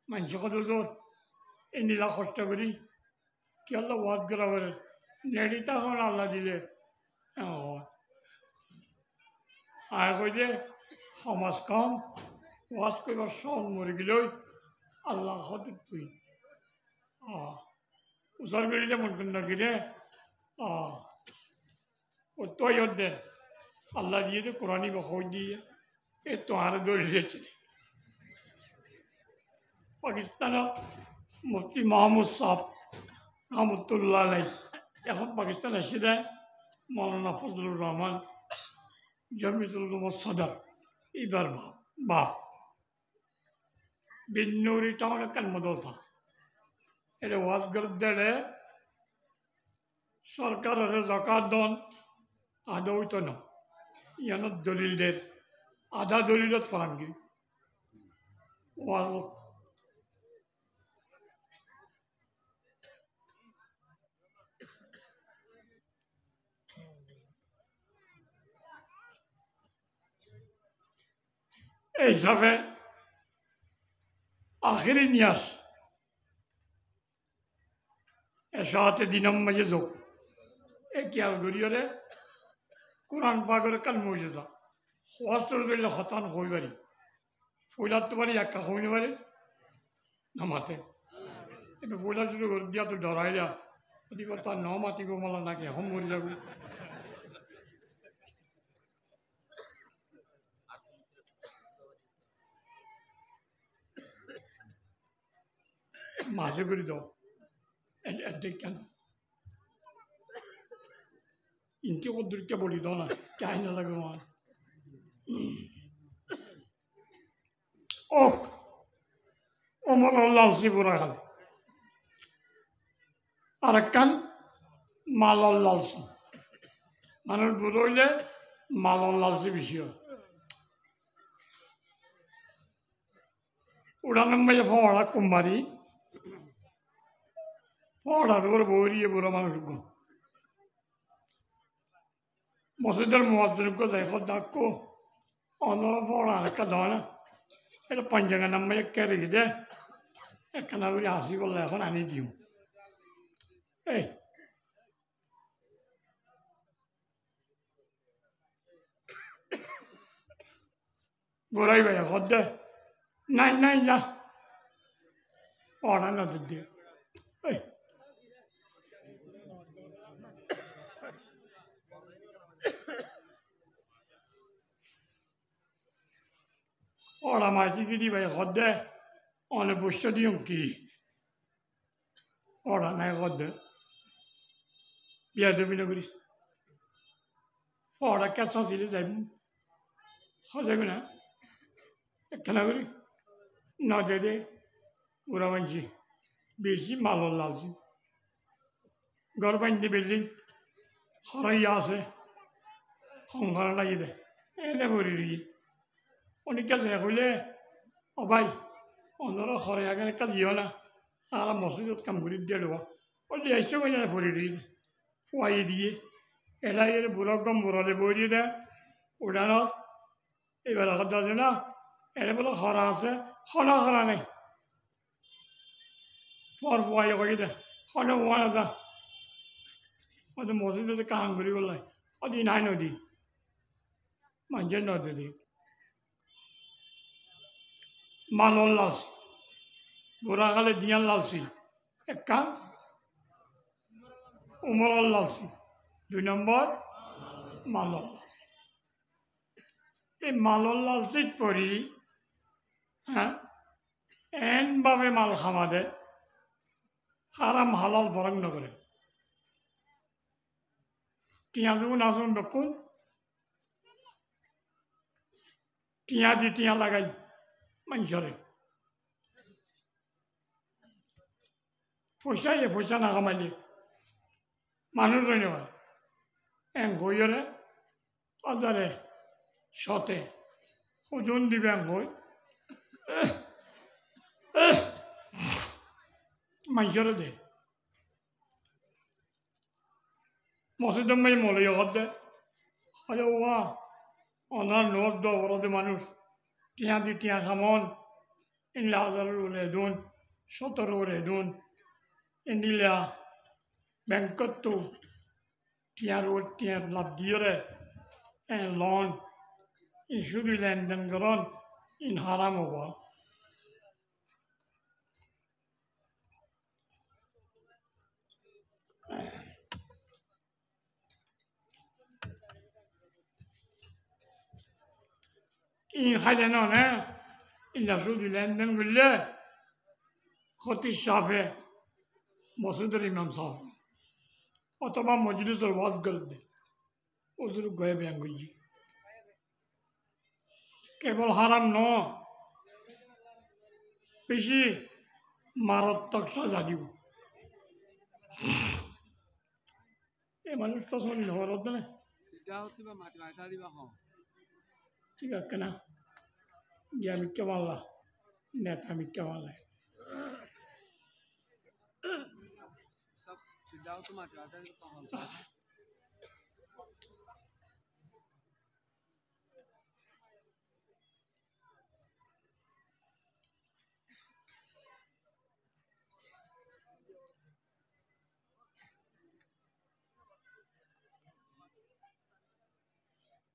মানুষ কত জোর এই নীলা কষ্ট করি কি আল্লাহ ওয়াদ করা বলে নেড়ি তখন আল্লাহ দিলে হয় আর কই যে সমাজ কম ওয়াজ করবার সব মরে গেলেই আল্লাহ হতে তুই উচার করিলে মন করি না কিরে ও তৈ দে আল্লাহ দিয়ে তো কোরআনি বখই দিয়ে এ তোহার দৌড়িয়েছে পাকিস্তানের মুফতি মাহমুদ সাহ রহমতুল্লাহ আলাই এখন পাকিস্তান এসে দেয় মৌলানা ফজলুর রহমান জমিয়তুল উলামা সদর এবার বাপ বিন্নুরি টাউন একটা মদরসা এটা ওয়াজ গরদ্দারে সরকারের জাকাত দন আদৌ তো না ইয়ানত দলিলদের আধা দলিলত ফরাঙ্গি ওয়াজ এই হিসাবে আখেরি নিয়াস এসাতে দিনম মাঝে যোগ এ কিয়াল গরিয়রে কোরআন পাগরে কাল মৌজেজা হওয়ার দিলে হতান হই পারি ফইলার তো পারি একা হইনি পারি নামাতে এবার ফইলার যদি দিয়া তো ডরাইলা দিবার তার ন মাতিব মালা নাকি এখন মরি যাব মাঝে করে দাও কেন ইনকে কদ্দুরকে বলি দাও না চাই না লাগে আমার ওক ওমর লালসি বুড়া খাল আর একখান মালল লালসি মানুষ বুড়ো হইলে মালল লালসি বেশি হয় উড়ানোর মাঝে ফোড়া কুম্বারি ফোড়ার উপর বৌরিয়ে বুড়ো মানুষ মসজিদের মুয়াজ্জিনকে দেখো ডাকো অনর ফোড়া একটা দাও না এটা পঞ্চাঙ্গা নাম্বার একটা রেখে দে একখানা করে আসি বললে এখন আনি দিও এই গোড়াই ভাই হদ দে নাই নাই যা পড়া না দিয়ে এই পড়া মাঝি গিরি ভাই হদ দে অনেক বসে দিও কি পড়া নাই হদ দে বিয়া দেবি না করিস পড়া কেঁচা দিলে যাই হজাবি না একখানা করি না দে দে বুড়া মানছি বেশি মালর লালছি ঘর বান্ধি বিল্ডিং হরাইয়া আছে সংসার লাগি দে এনে ভরি রি অনেক কাছে কইলে ও ভাই অন্যরা হরে আগে একটা দিও না আর মসজিদত কাম করি দিয়ে দেবো ও দিয়ে আসছে কই না ভরি রি ফুয়াই দিয়ে এলাই এর বুড়ো কম বুড়ালে বই দিয়ে দেয় উড়ানো এবার কথা আছে না এটা বলে খরা আছে খনা খরা নেই পর ফুয়াই কই দে খনা ফুয়া না ওদের মসজিদে কাম করি বললে ওদি নাই নদী মানুষের নদী মালন লালসি বুড়াকালে দিয়ান লালসি এক কাম উমর লালসি 2 নম্বর মালন লালসি এই মালন লালসিত পরি হ্যাঁ এনভাবে মাল খামাদে হারাম হালাল ফরক নকরে টিয়া যখন আসুন বেকুন টিয়া দি টিয়া লাগাই মানুষরে পয়সা না কামাইলে মানুষ হইনি হয় গইরে আজারে সতে ওজন দিবে গই মানুষরে দে মসজিদ মাই মলে দে আরে ওয়া অনার নোট দ ওরদে মানুষ টিয়া দি টিয়া খামন ইনলা হাজার উলে দুন 17 উলে দুন ইন্দিলা ব্যাংকত তো টিয়ার লাভ দিয়ে লন ইন শুধু লেনদেন করন ইন হারাম হবা ইন খাইলে না ইল্লা শুধু লেনদেন করলে খতির সাফে মসজিদের ইমাম সাহেব অথবা মজলিসের ওয়াজ করতে ওজুর গয়ে ব্যায়াম করছি কেবল হারাম ন বেশি মারাত্মক সাজা দিব এই মানুষটা শরীর হওয়ার হতো না ঠিক আছে না গিয়ে আমি কেমাল্লা নেতা আমি কেমাল্লা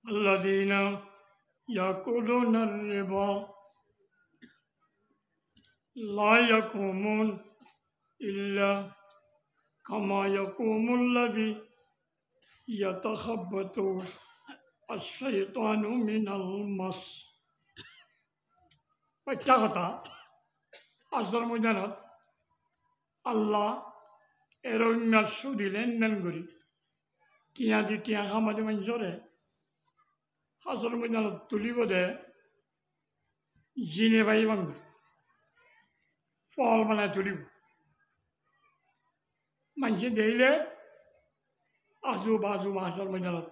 الذين يأكلون الربا لا يقومون إلا كما يقوم الذي يتخبطه الشيطان من المس বাচ্চা কথা আসর ময়দানত আল্লাহ এর অন্য সুদি লেনদেন করি টিয়া দি টিয়া খামাদি মানুষরে আসর ময়দানত তুলিব দে জিনে বাই বাংলা ফল বানায় তুলিব মানুষে দেখলে আজু বাজু আসর ময়দানত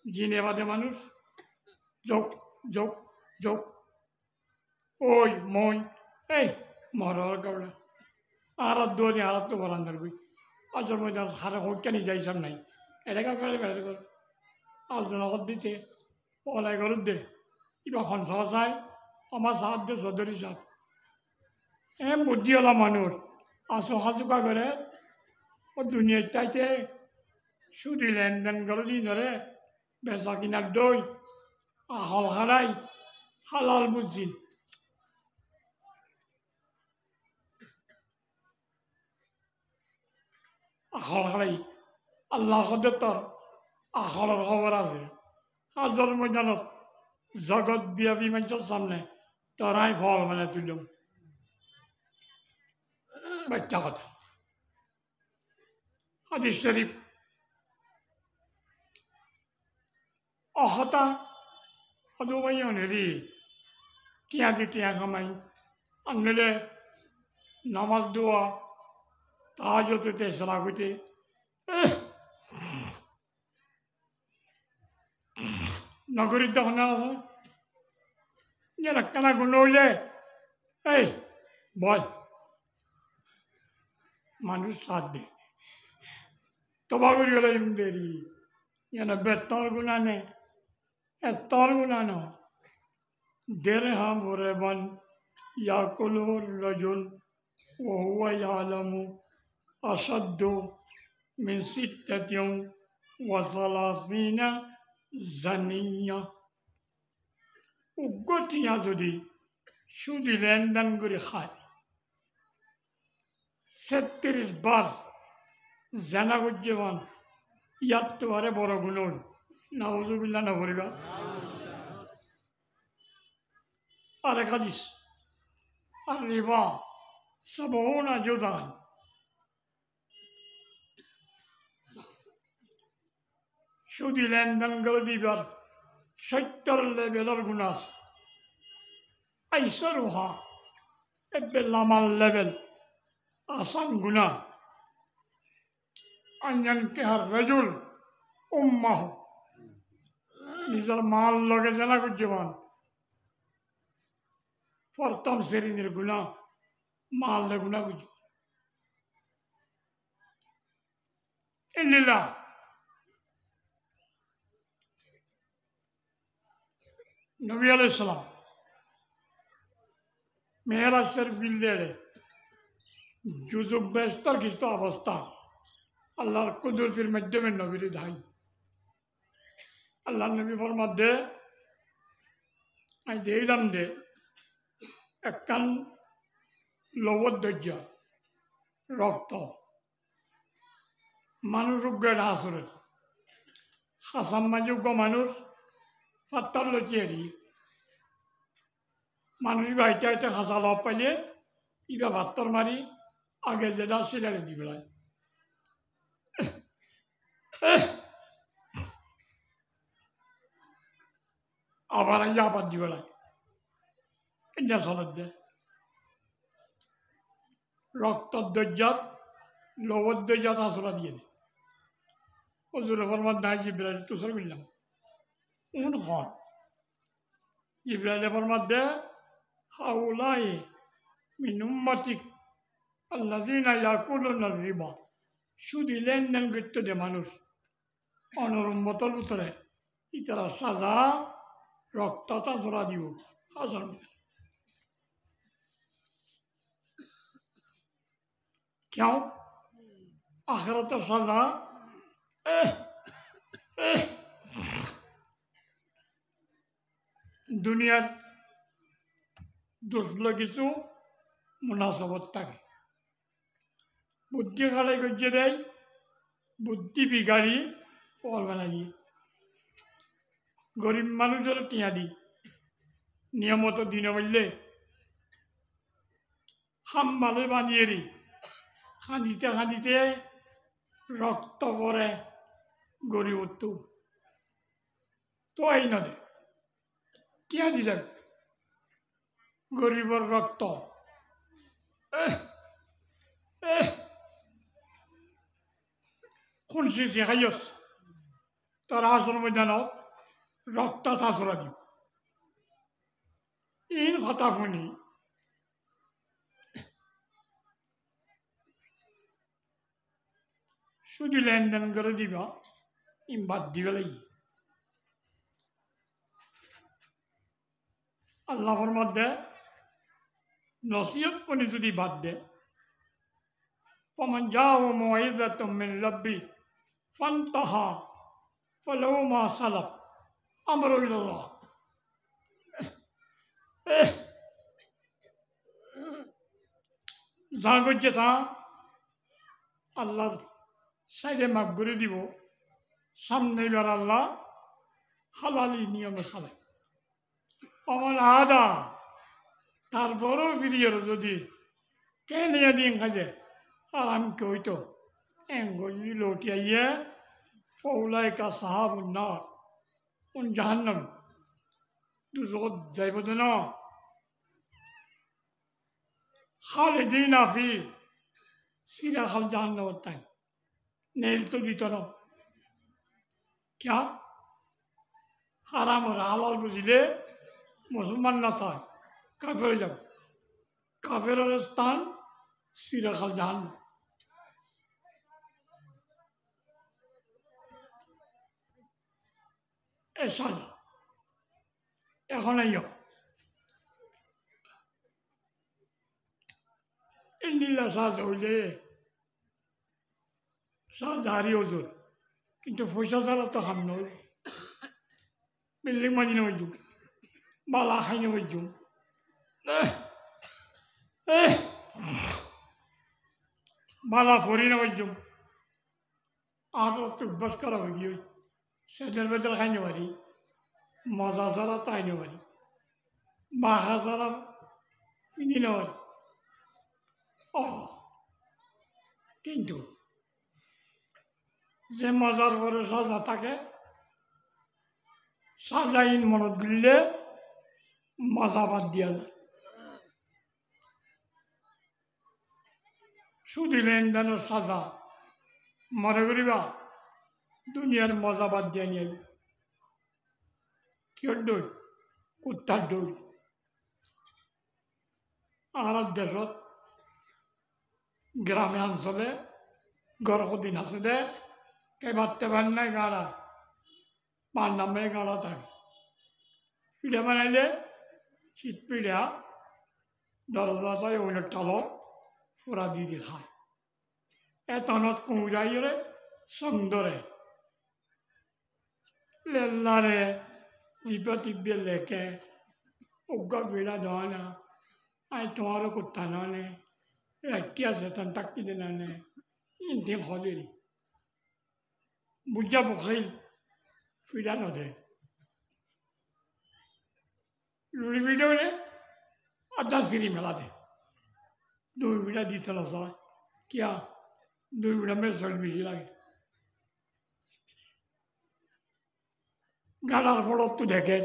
জিনে বাদে মানুষ যোগ যোগ যোগ ওই মই এই মরার কাবলা আর দৌড়ে আর তো বলান্দার বই আসর ময়দানত হারে হোকানি যাইসাম নাই এলাকা ফেলে বেড়ে কর আলোচনা কর দিতে পলাই করত দে কিবা সঞ্চয় চাই আমার সাহায্য দে চৌধুরী সাহেব বুদ্ধিওয়ালা মানুষ আসো সাজুকা করে ও দুনিয়ার চাইতে সুদি লেনদেন করে দিন ধরে বেচা কিনার দই আহল হারাই হালাল বুঝছি আহল হারাই আল্লাহ হতে তোর আহলের খবর আছে হাজার ময়দানত জগৎ ব্যাপী মানুষের সামনে তোরাই ফল মানে তুললাম বাচ্চা কথা হাদিস শরীফ অহতা অদুবাইও নেরি টিয়া দি টিয়া কামাই আনলে নামাজ দোয়া তাহাজতে সালা হইতে নগরীর তখন যারা কানা গুণ হইলে এই বল মানুষ সাথ দে তবা করি গেলে দেরি যেন বেতর গুণা নে এতর গুণা ন درهم ربا يأكله الرجل وهو يعلم أشد من 36 زنية উগ্রটিয়া যদি সুদি লেনদেন করে খায় 36 বার জানা করছেন ইয়ার তো আরে বড় গুণ নাউজুবিল্লাহ না করিবা আর এক হাদিস আর রিবা সাবউনা জুদান সুদি লেনদেন করে দিবার 70 লেভেলের গুণ আছে আইসারুহা এবে লামাল লেভেল আসান গুণা আঞ্জান কেহার রাজুল উম্মাহ নিজের মাল লগে জানা করছেন প্রথম শ্রেণীর গুণা মাল গুণা বুঝ এলিলা নবী আলাইহিস সালাম মেয়েরাজ শরীফ বিল্লেড়ে যুজুব বেস্তর কিছু অবস্থা আল্লাহর কুদরতের মাধ্যমে নবীর ধাই আল্লাহ নবী ফরমাত দে আমি দিলাম দে একখান লবর ধৈর্য রক্ত মানুষ উগ্রের আসরের হাসাম্মাযোগ্য মানুষ ফাত্তার লচিয়ারি মানুষ বাইতে হইতে হাসা লব পাইলে ইবা ভাত্তর মারি আগে যেটা সেটারে দি বেড়ায় আবার আইয়া আবার দিবে লাগে এটা চলত দে রক্তর দৈর্যাত লবর দৈর্যাত আসরা দিয়ে দে ওজুর ফরমাদ নাই জিব্রাইল তুষার করলাম উন হয় জিব্রাইল ফরমাদ দে হাউলাই মিন উম্মাতিক আল্লাযীনা ইয়াকুলুনা রিবা সুদি লেনদেন করতে দে মানুষ অনরম্বতর ভিতরে ইতারা সাজা রক্তটা জোড়া দিব হাজার क्यों आखिरत सजा দুনিয়ার দুসলো কিছু মুনাসাবত থাকে বুদ্ধি খালে গজ্জে দেয় বুদ্ধি বিগাড়ি পড়বে না গিয়ে গরিব মানুষের টিয়া দি নিয়মত দিনে বললে হাম্বালে বানিয়ে দি খাঁদিতে খাঁদিতে রক্ত পরে গরিব তো এই না দে টিয়া দি যাবে গরিবর রক্ত খুনসি শিখাইস তার আসর ময়দান রক্ত আসরা দিব ইন কথা শুনি শুধু লেনদেন করে দিবা ইম বাদ দিবে লাগি আল্লাহর মধ্যে নসিহত করে যদি বাদ দে فمن جاءه موعظة من ربه فانتهى فله ما سلف أمره إلى الله যা করছে তা আল্লাহর সাইডে মাফ করে দিব সামনে এবার আল্লাহ হালালি নিয়মে চালায় আমার আদা তারপরেও ফিরিয়ে যদি কে নিয়ে দিন কাজে আর আমি কে হইতো এঙ্গলি লটিয়াইয়ে ফৌলাই কা সাহাব না উন জাহান্নাম দুজগত যাইব তো না খালিদিনা ফি সিরা খাল জাহান্নাম তাই নেল তো দিত না क्या হারাম আর হালাল বুঝিলে মুসলমান না থাকে কাফের যাব কাফের স্থান সিরাখাল জাহান এ সাজা এখন আইও ইন্দিল্লা সাজা হইলে সাজা হারি হজুর কিন্তু পয়সা ছাড়া তো খাম নয় বিল্ডিং মাঝি নয় বালা খাই নয় বালা ফরি নয় আর তো অভ্যাস করা হয়ে গিয়ে সেদের বেদের খাই পারি মজা ছাড়া তাই পারি বাহা ছাড়া কিনি নয় ও কিন্তু যে মজার পরে সাজা থাকে সাজাইন মনত গুলিলে মজা বাদ দিয়া যায় সুদি লেনদেনের সাজা মনে করিবা দুনিয়ার মজা বাদ দিয়া নিয়ে কিয়র দৌড় কুত্তার দৌড় আর দেশত গ্রামে অঞ্চলে গর্ভদিন আছে দে কে ভাবতে পারেন নাই গাড়া পার নামে গাড়া থাকে পিঠা বানাইলে শীত পিঠা দরজা ওইটার টালত ফুরা দিয়ে খায় এতনত কুমড়াইরে সুন্দরে লেল্লারে টিপে টিপে লেখে উগ্র পিঠা দেওয়া না আই তোমারও করতে নে একটি আছে তার টাকি দিলে নে ইন্টি হজেরি বুঝা বসাইল পিঠা নদে লুড়ি পিঠা হলে আধা সিঁড়ি মেলা দে দুই পিঠা দিতে না কিয়া দুই পিঠা মেয়ে চল বেশি লাগে গানার ফলত তো দেখে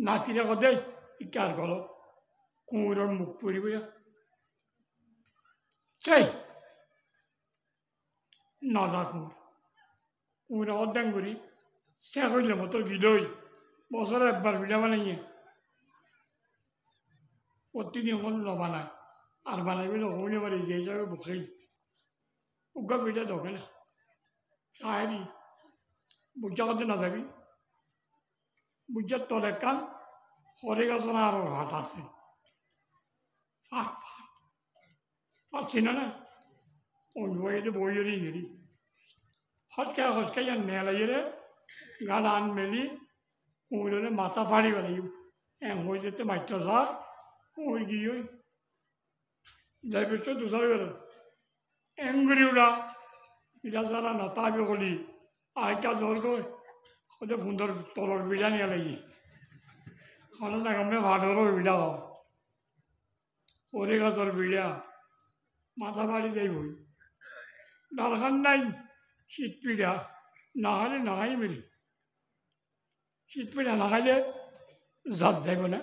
নাতিরা কদে ইকার গল কুমুরের মুখ পড়িব চাই নজা কুমুর কুমুরে অর্ধান করি সে কইলে মতো গিলই বছরে একবার ভিড়া বানাইয়ে প্রতিদিন কোনো বানায় আর বানাইবে হইলে পারে যে হিসাবে বসেই উগা পিঠা দোকে না সাহেরি বুঝা করতে না যাবি বুঝার তলে কান হরে গাছ না আরো হাত আছে ফাঁক ফাঁক পাচ্ছি না না ওই বইয়ে বইয়েরই নেরি হসকাই আর মেলাইয়ে গান আন মেলি কুমুরে মাথা ফাড়ি বেলাই হয়ে যেতে মাইটা যা কুমুর গিয়ে যাই পেছো দুসারে বেরো এঙ্গুরি উড়া এটা সারা না তাবি কলি আইকা জল গই ওদের সুন্দর তলর বিড়া নিয়ে লাগি হলে না কামে ভাড়ারও বিড়া ওরে গাছর বিড়া মাথা বাড়ি যাই বই ডালখান নাই শীত পিড়া না খালে নাগাই মেলি শীত পিড়া না খাইলে জাত যাইব না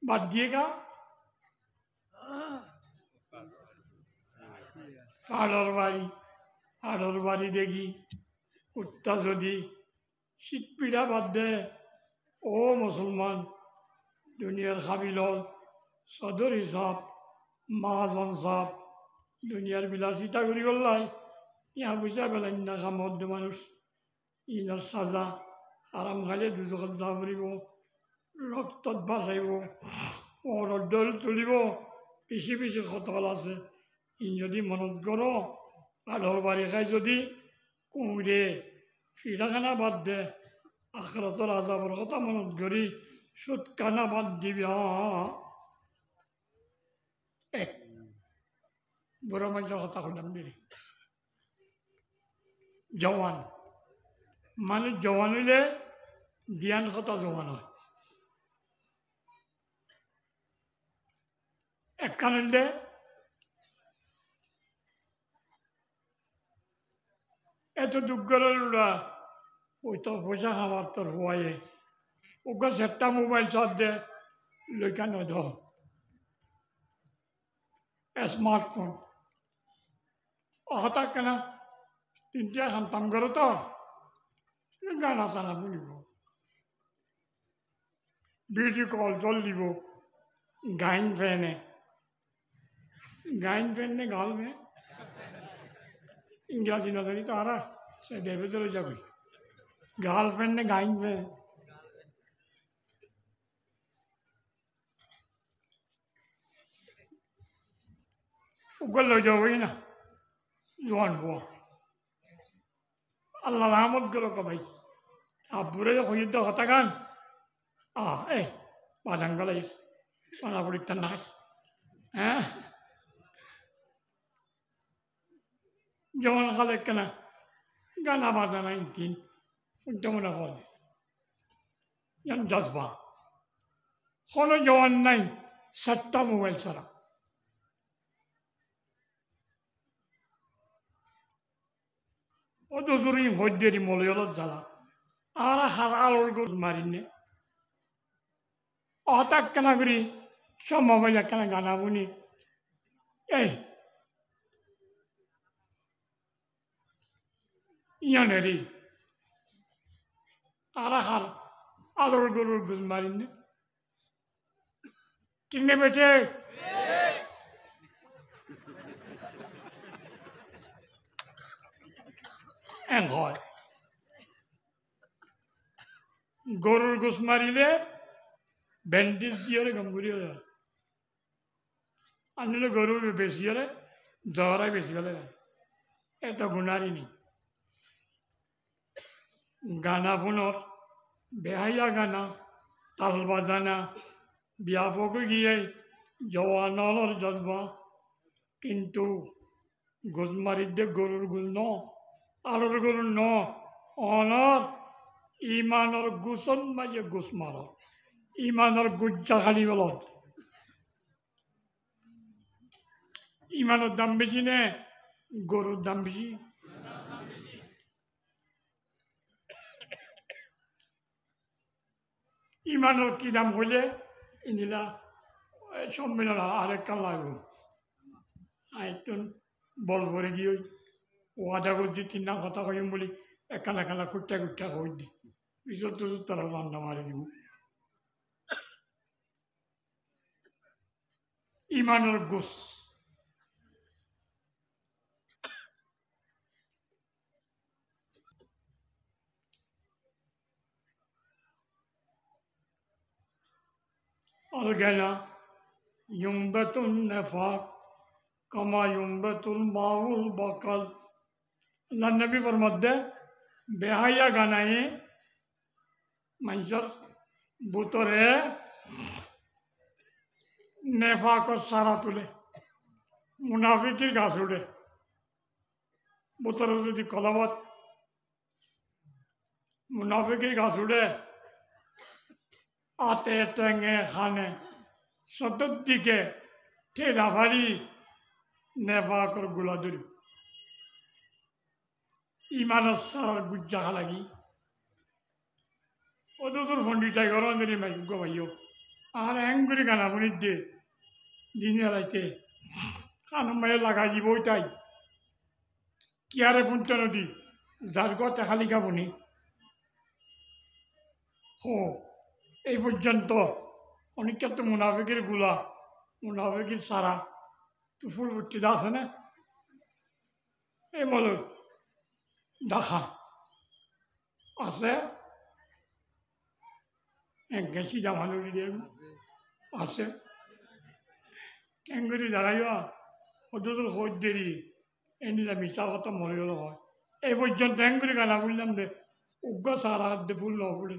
বাদ দিয়ে গা আড়র বাড়ি দেখি কুত্তা যদি শীত পিড়া বাদ দে ও মুসলমান দুনিয়ার খাবিল সদর হিসাব মহাজন সাপ দুনিয়ার বিলাসিতা করি বললাই ইয়া বুঝা পেলেন না কামদ মানুষ ইনার সাজা আরাম খাইলে দুজকত যা ফুরিব রক্তত বাঁচাইব ওর দল তুলিব পিছি পিছি খতল আছে ই যদি মনত করো আধর বাড়ি খাই যদি কুমড়ে ফিরাখানা বাদ দে আখরাতর আজাবর কথা মনত করি সুদ কানা বাদ দিবি এক বুড়ো মানুষের কথা শুনলাম দিদি জওয়ান মানে জওয়ান হইলে জ্ঞান কথা জওয়ান হয় একখান হইলে এত দুঃখ করে ওরা ওই তো পয়সা খাবার তোর হওয়ায় ওকে সেটটা মোবাইল চার দে লইকা নয় ধর স্মার্টফোন হঠাৎ কেন তিনটা খান্তাম করো তো গানা টানা শুনিব ভিডিও কল জল দিব গাইন ফ্যানে গাল মে ইংরাজি না জানি তো আরা সে দেবে চলে যাবে গার্লফ্রেন্ড ने गाइन में ऊपर लो जाओ वही ना जुआन बुआ अल्लाह रहमत करो भाई आप बुरे जो खुद तो होता कान बाजंगल है सोना पड़ी तन्ना हैं जवान खाले कना गाना बाजाना इंतीन उनके मना खोले यान जज्बा खोलो जवान नहीं सट्टा मोबाइल सारा ओ तो जरूरी हो देरी मोलियोला जला आरा हराल और कुछ मारिने अटक कना करी सब मोबाइल कना गाना बुनी ইয়ান হেরি আর হার আলোর গরুর গুজ মারিনি কিনে বেটে হয় গরুর গুজ মারিলে ব্যান্ডেজ দিয়ে গমগুড়ি হয়ে যায় আনলে গরুর বেশি হলে জ্বরাই বেশি হলে এত গুণারি নেই গানা ফোনর বেহাইয়া গানা তাল বাজানা বিয়া ফোকে গিয়ে জওয়ানর জজবা কিন্তু গোজমারির দে গরুর গুল ন আলোর গরুর ন অনর ইমানর গুসন মাঝে গুস মার ইমানর গুজ্জা খালি বলত ইমানের দাম বেশি নে গরুর দাম বেশি ইমানের কি দাম হইলে ইনিলা সম্মেলন আরেকটা লাগবে আইতন বল করে গিয়ে ওয়াদা করছি তিন নাম কথা কইম বলি একানা একানা কুট্টা কুট্টা কই দি পিছর তো তারা রান্না মারি দিব ইমানের গোস الغنى ينبت النفاق كما ينبت الماء البقل النبي فرماتے বেহাইয়া গানায়ে মানুষের ভিতরে নেফাকর সারা তুলে মুনাফিকের গাছ উঠে ভিতরে যদি কলবত মুনাফিকের গাছ উঠে আতে টেঙে খানে চতুর্দিকে ঠেলা ভারি নেফাকর গুলা ধরি ইমানের সারার গুজ্জা লাগি ও তো তোর ফন্ডিটাই গরম দিলি মাই গো ভাইও আর এঙ্গুরি গানা বনি দে দিনে রাইতে খানো মায়ে লাগাই দিব ওইটাই কি আরে ফুনতে নদী যার গতে খালি গাবনি হো এই পর্যন্ত অনেকটা তো মুনাফিকের গুলা মুনাফিকের সারা তো ফুল ফুটতে আছে না এই বলো দেখা আছে এক গেছি জামানো দিয়ে আছে কেঙ্গুরি দাঁড়াইয়া অত হইত দেরি এনিলা মিশা কথা মনে গেল হয় এই পর্যন্ত এঙ্গুরি গানা বললাম দে উগ্র সারা হাত দে ফুল নপড়ে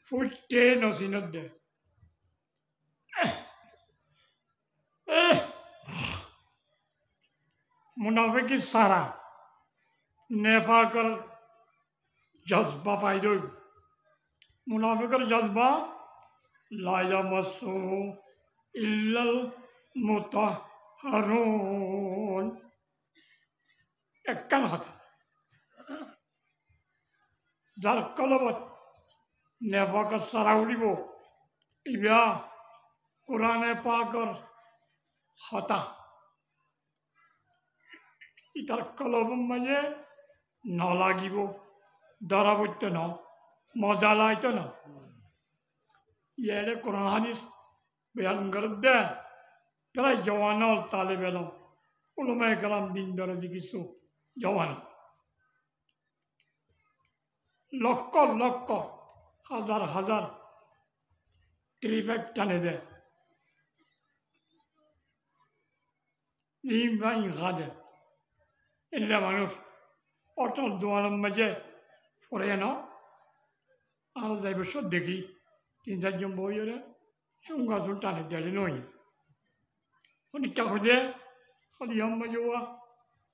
ফুটতে নসিনত দে মুনাফিকি সারা নেফাকর জজবা পাইদ মুনাফিকর জজবা লায়ামাসু ইল্লাল মুতাহহারুন একখান কথা যার কলবত নেফাকর সারা উড়িব ইবা কোরআনে পাকর হতা ইতার কলব মানে নলাগিব ধরা পড়তো ন মজা লাইতো না ইয়ারে কোরআন হাদিস বয়ান করে দে প্রায় জওয়ানল তালে বেলাম উলমায়ে কেরাম দিন ধরে দেখিছো জওয়ান লক্ষ লক্ষ হাজার হাজার ট্রিফেক টানে দেয় রিম ভাই খাদে এলে মানুষ অটল দোয়ানোর মাঝে পড়ে ন আর যাইব সব দেখি তিন চারজন বই ওরা সঙ্গাসুল টানে দেয় নই অনেকটা খুঁজে খালি হম মাঝে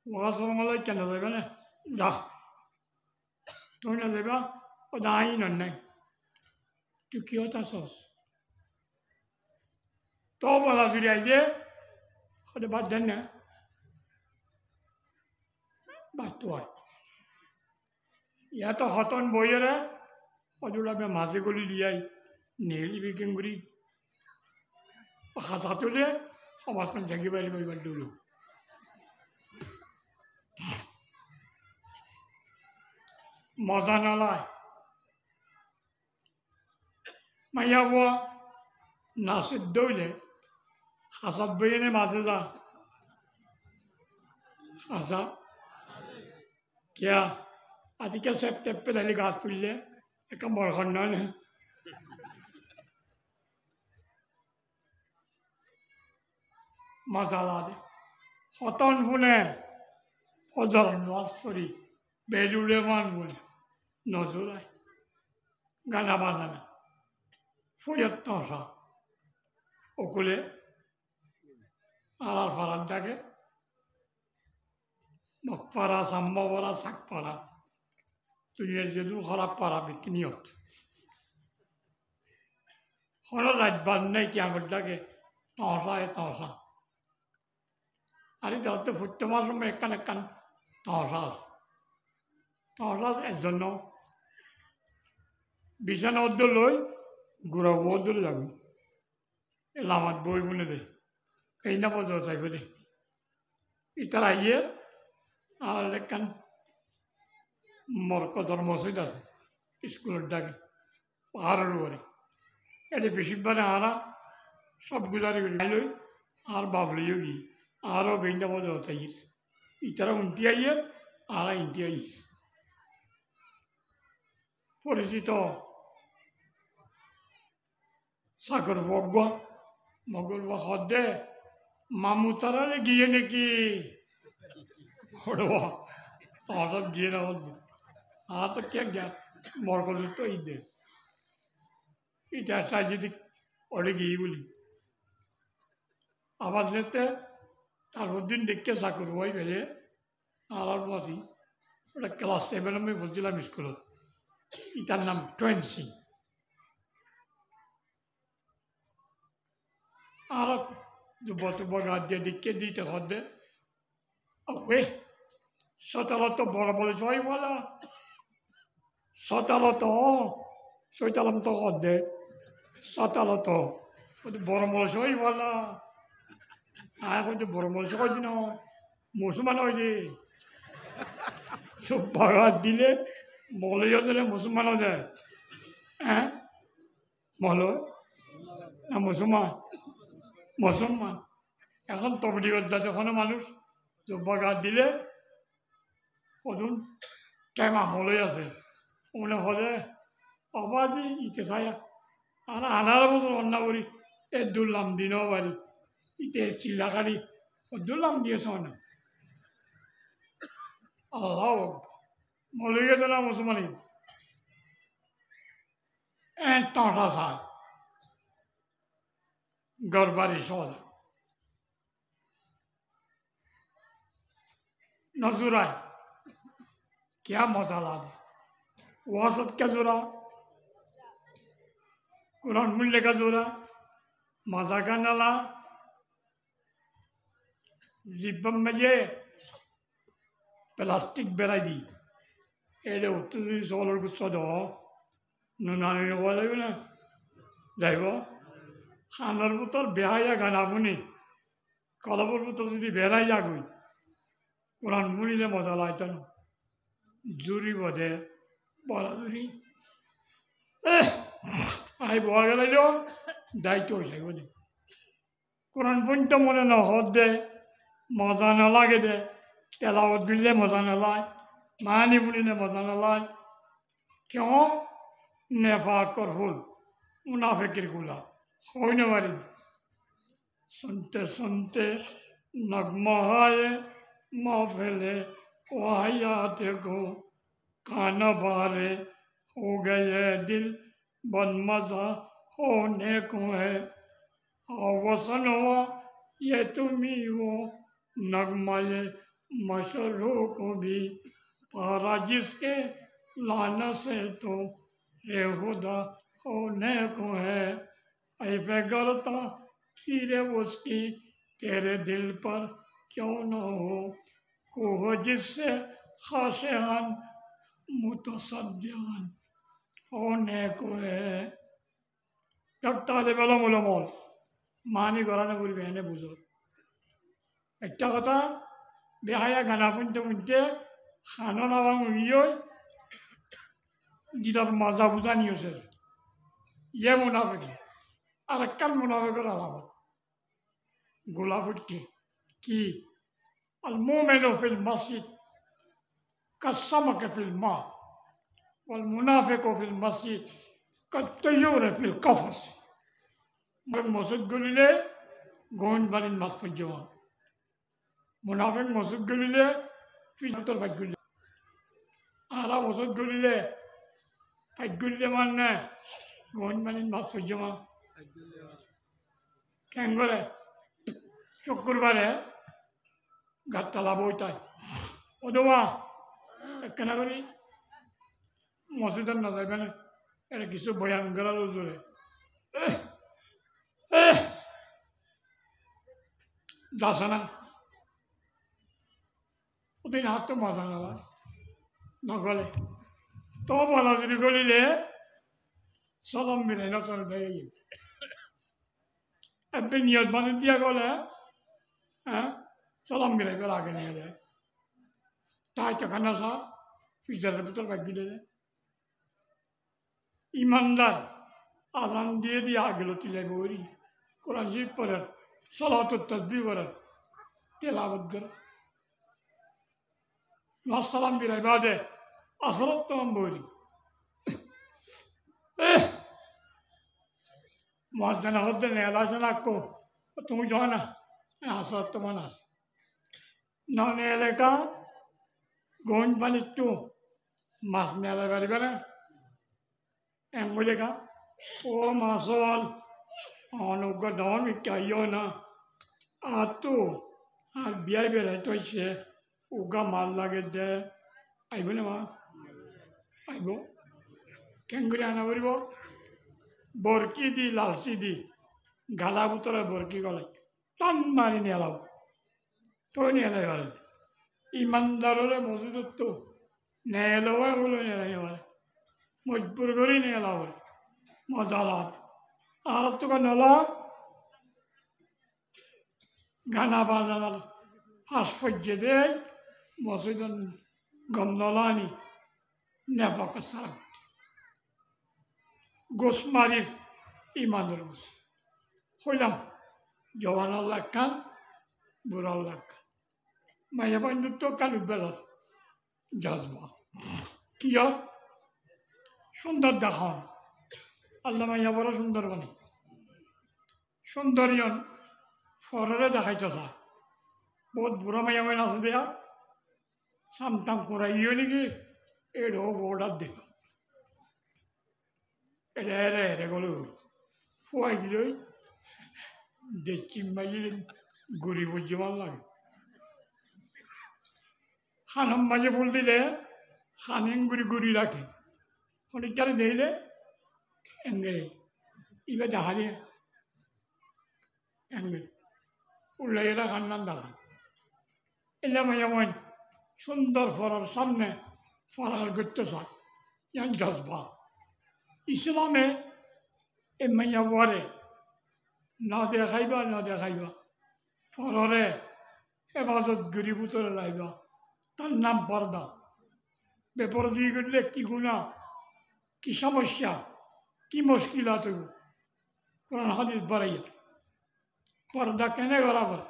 ওয়া সমালাই কেন যাবে না যা তুই না যাবা ও নাই নাই তুই কি হতা সস তো বলা যদি আইজে হতে বাদ দেন না বাদ তো হয় ইয়াতো হতন বইয়েরা অজুড়াবে মাঝে গলি লিয়াই নেলি বিকেন করি হাসা তুলে সমাজখন জাগি পারিব এবার দৌড় মজা নালায় মাইয়া বুয়া নাচের দৌড়ে হাসাত বইয়ে মাঝে যা হাসা क्या आदि क्या सेप टेप पे डाली घास तुल्ले एक बरखंडा ने मसाला दे हतन फुने फजर नवाज फरी बेजुले मान बोले नजुराय गाना बाजाना फुयत तोसा ओकुले आलार फारान ताके মকপারা সাম্বাবরা শাকপাড়া দুনিয়ার যেদু খারাপ পারা বিকনিয়ত হল রাজবাদ নেই কি আমার ডাকে তহসা আরে যাতে ফুটতে মারলাম একান একান তহসা এর জন্য বিছানা অর্ধ লই ঘুরা বহুত দূরে যাবে লামাত বই বুনে দে এই না পর্যন্ত চাইবে দে ইতার আইয়ে আর একখান মরকজর মসজিদ আছে স্কুলের ডাকে পাহাড়ের উপরে এটি বেশিরভাগ আরা সব গুজারি লই আর বাবলিও গি আরও বেইন্দা পর্যন্ত চাই ইতারা উন্টি আইয়ে আর ইন্টি আইস পরিচিত সাগর বগা মগর হদে মামু তারা গিয়ে নাকি হঠাৎ গিয়ে না হদ আর তো কে গা মরকজ তো ঈদে এটা যদি ওরে গিয়ে বলি আবার যেতে তারপর দিন দেখে চাকর হয়ে গেলে আর আছি ওটা ক্লাস 7 আমি বলছিলাম স্কুলত ইটার নাম ট্রেন সিং আর যুব গাছ দিয়ে দিকে দিতে হদে ওয়ে সতালত বড় বলে সবাই বলা সতালত সৈতালাম তো হদে সতালত বড় বলে সবাই বলা আর হয়তো বড় বলে সবাই দিন মুসলমান হয় যে সব বাগাত দিলে মলয় দিলে মুসলমানও যায় হ্যাঁ মলয় না মুসলমান এখন তবলিগত যাচ্ছে কোনো মানুষ বাগাত দিলে কজন টাইম আমলই আছে মনে হলে অবাদি ইতে ছায়া আর আনার বছর অন্য করি এ দুর্লাম দিনও বাড়ি ইতে চিল্লাকারি দুর্লাম দিয়েছে না আল্লাহ মলে গেছে না মুসলমানি টাঁটা সার গরবারি সহজ नजूराय क्या मजा ला दे वसत का जोरा कुरान मूल्य का जोरा मजा का नला जिब्बम में ये प्लास्टिक बेराई दी एडे उत्तरी सोलर गुस्सा दो नुनाने ने बोला यू ना जाइबो खानर बुतर बेहाया गाना बुनी कलबर बुतर जुदी बेराई जागुई কোরআন মুড়িলে মজা লাগতো না জুরি বধে বলা জুরি আই বয়া গেল দায়িত্ব হয়েছে বলে কোরআন পর্যন্ত মনে না হদ দে মজা না লাগে দে তেলাওয়াত বিললে মজা না লাগে মানি বুলিলে মজা না লাগে क्यों नेफाक और फुल मुनाफिकिर गुला होने वाली सुनते सुनते नगमा है महफिले वाहियात को खाना बारे हो गए दिल बन मजा होने को है वसन हुआ ये तुम्ही हो नगमा ये मशरू को भी पारा जिसके लाना से तो रेहुदा होने को है ऐसे करता फिरे उसकी तेरे दिल पर क्यों न हो कोह जिससे खाशियान मुतसद्दियान होने को है लगता है बेला मोला मोल मानी कराने पूरी बहने बुझो একটা কথা বেহায়া গানা শুনতে শুনতে খানো নাবাং উইয় দিদার মাজা বুঝা নিয়েছে ইয়ে মুনাফিক আর একখান মুনাফিকের আলামত গোলাফুটকে কি المؤمن في المسجد كالسمك في الماء والمنافق في المسجد كالطيور في القفص مسجد قليله قون بني المسجد الجوان منافق مسجد قليله في نطر فجل على مسجد قليله فجل مالنا قون بني المسجد الجوان كان قوله شكر بره গাতলা বইটাই ওদমা একখানা করি মসজিদের না যাইবে না এটা কিছু বয়ান করার জোরে যাচ্ছে না ওদিন হাত তো মজা না নগলে তো বলা যদি করিলে সালাম বিলাই না করে দেয় আপনি নিয়ত মানে দিয়া গেলে হ্যাঁ সালাম বিলাই বেলা আগে নিয়ে যায় তাই তখন আসা ফিজারের ভিতর বাকি দেয় ইমানদার আজান দিয়ে দিয়ে আগেলো তিলাই বই কোরআন শরীফ পড়ার সালাত তাসবিহ পড়ার তেলাওয়াত করে সালাম বিলাই বাদে আসরত তমাম বই মহাজানা হতে নেলাজনা কো তুমি যাও না আসরত তমান আস নন এলাকা গঞ্জ পানি একটু মাছ মেলা পারিবে না এমলেকা ও মাসল অনুজ্ঞ দম ইকাইও না আর তো আর বিয়াই বেড়াইতে হয়েছে উগা মাল লাগে দে আইব না মা আইব কেন করে আনা পারিব বরকি দি লালচি দি গালা বুতরে বরকি গলে টান মারি নিয়ে এলাও তই নিয়ে এলাই পারে ইমানদাররে মজুদত্ব নেলওয়া বলে নিয়ে এলাই পারে মজবুর করে নিয়ে এলাও পারে মজা লাভ আর তো নলা গানা বাজানার ফাঁস ফজ্জে দেয় মসজিদ গম নলানি নেফাক সারা গোস মারির ইমানের গোস হইলাম জওয়ান আল্লাহ খান বুড়া আল্লাহ খান মাইয়া বন্ধুত্ব কাল বেলার জজবা কি আর সুন্দর দেখান আল্লাহ মাইয়া বড় সুন্দর বানি সুন্দরিয়ন ফররে দেখাইতেছা বহুত বুড়া মাইয়া মাইন আছে দেয়া সামতাম করাইও নাকি এড়ো বোর্ডার দেখ এটা এরে এরে গলো ফুয়াই গিলই দেখছি মাইলে গুড়ি বুঝতে ভালো লাগে খানম মাঝে ফুল দিলে খানেন গুড়ি গুড়ি রাখে অনেকটারে দিলে এঙ্গে এবার দেখা দিয়ে এঙ্গে উল্লাই এরা খান্নান দেখা এলে মাইয়া মাইন সুন্দর ফরার সামনে ফরার করতে চায় ইয়ান জজবা ইসলামে এ মাইয়া বরে না দেখাইবা ফররে হেফাজত গরি বুতরে লাইবা তার নাম পর্দা বেপরদি করলে কি গুণা কি সমস্যা কি মুশকিলাত কোরআন হাদিস বাড়াইয়া পর্দা কেনে বরাবর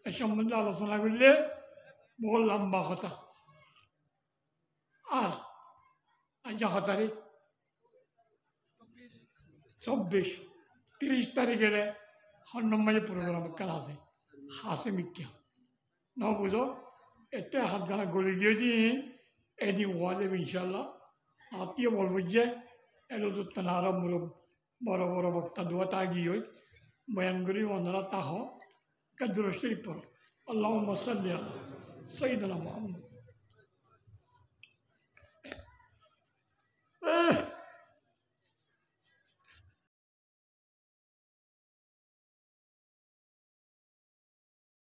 এ সম্বন্ধে আলোচনা করলে বহু লম্বা কথা আর আজ তারিখ 24-30 তারিখে হন্নম্মাজে প্রোগ্রাম কাল আছে হাসে মিথ্যা ন বুঝো এতে হাত গানা গলি দিয়ে দিন এদিন ওয়া দেবে ইনশাল্লাহ আত্মীয় বলব যে এলো তো তারা বড় বড় বক্তা দোয়া তা গিয়ে বয়ান করি অন্যরা তা হোক কাদুর শরীফ পড়ে আল্লাহ সাল্লি আলা সাইয়্যিদিনা মুহাম্মদ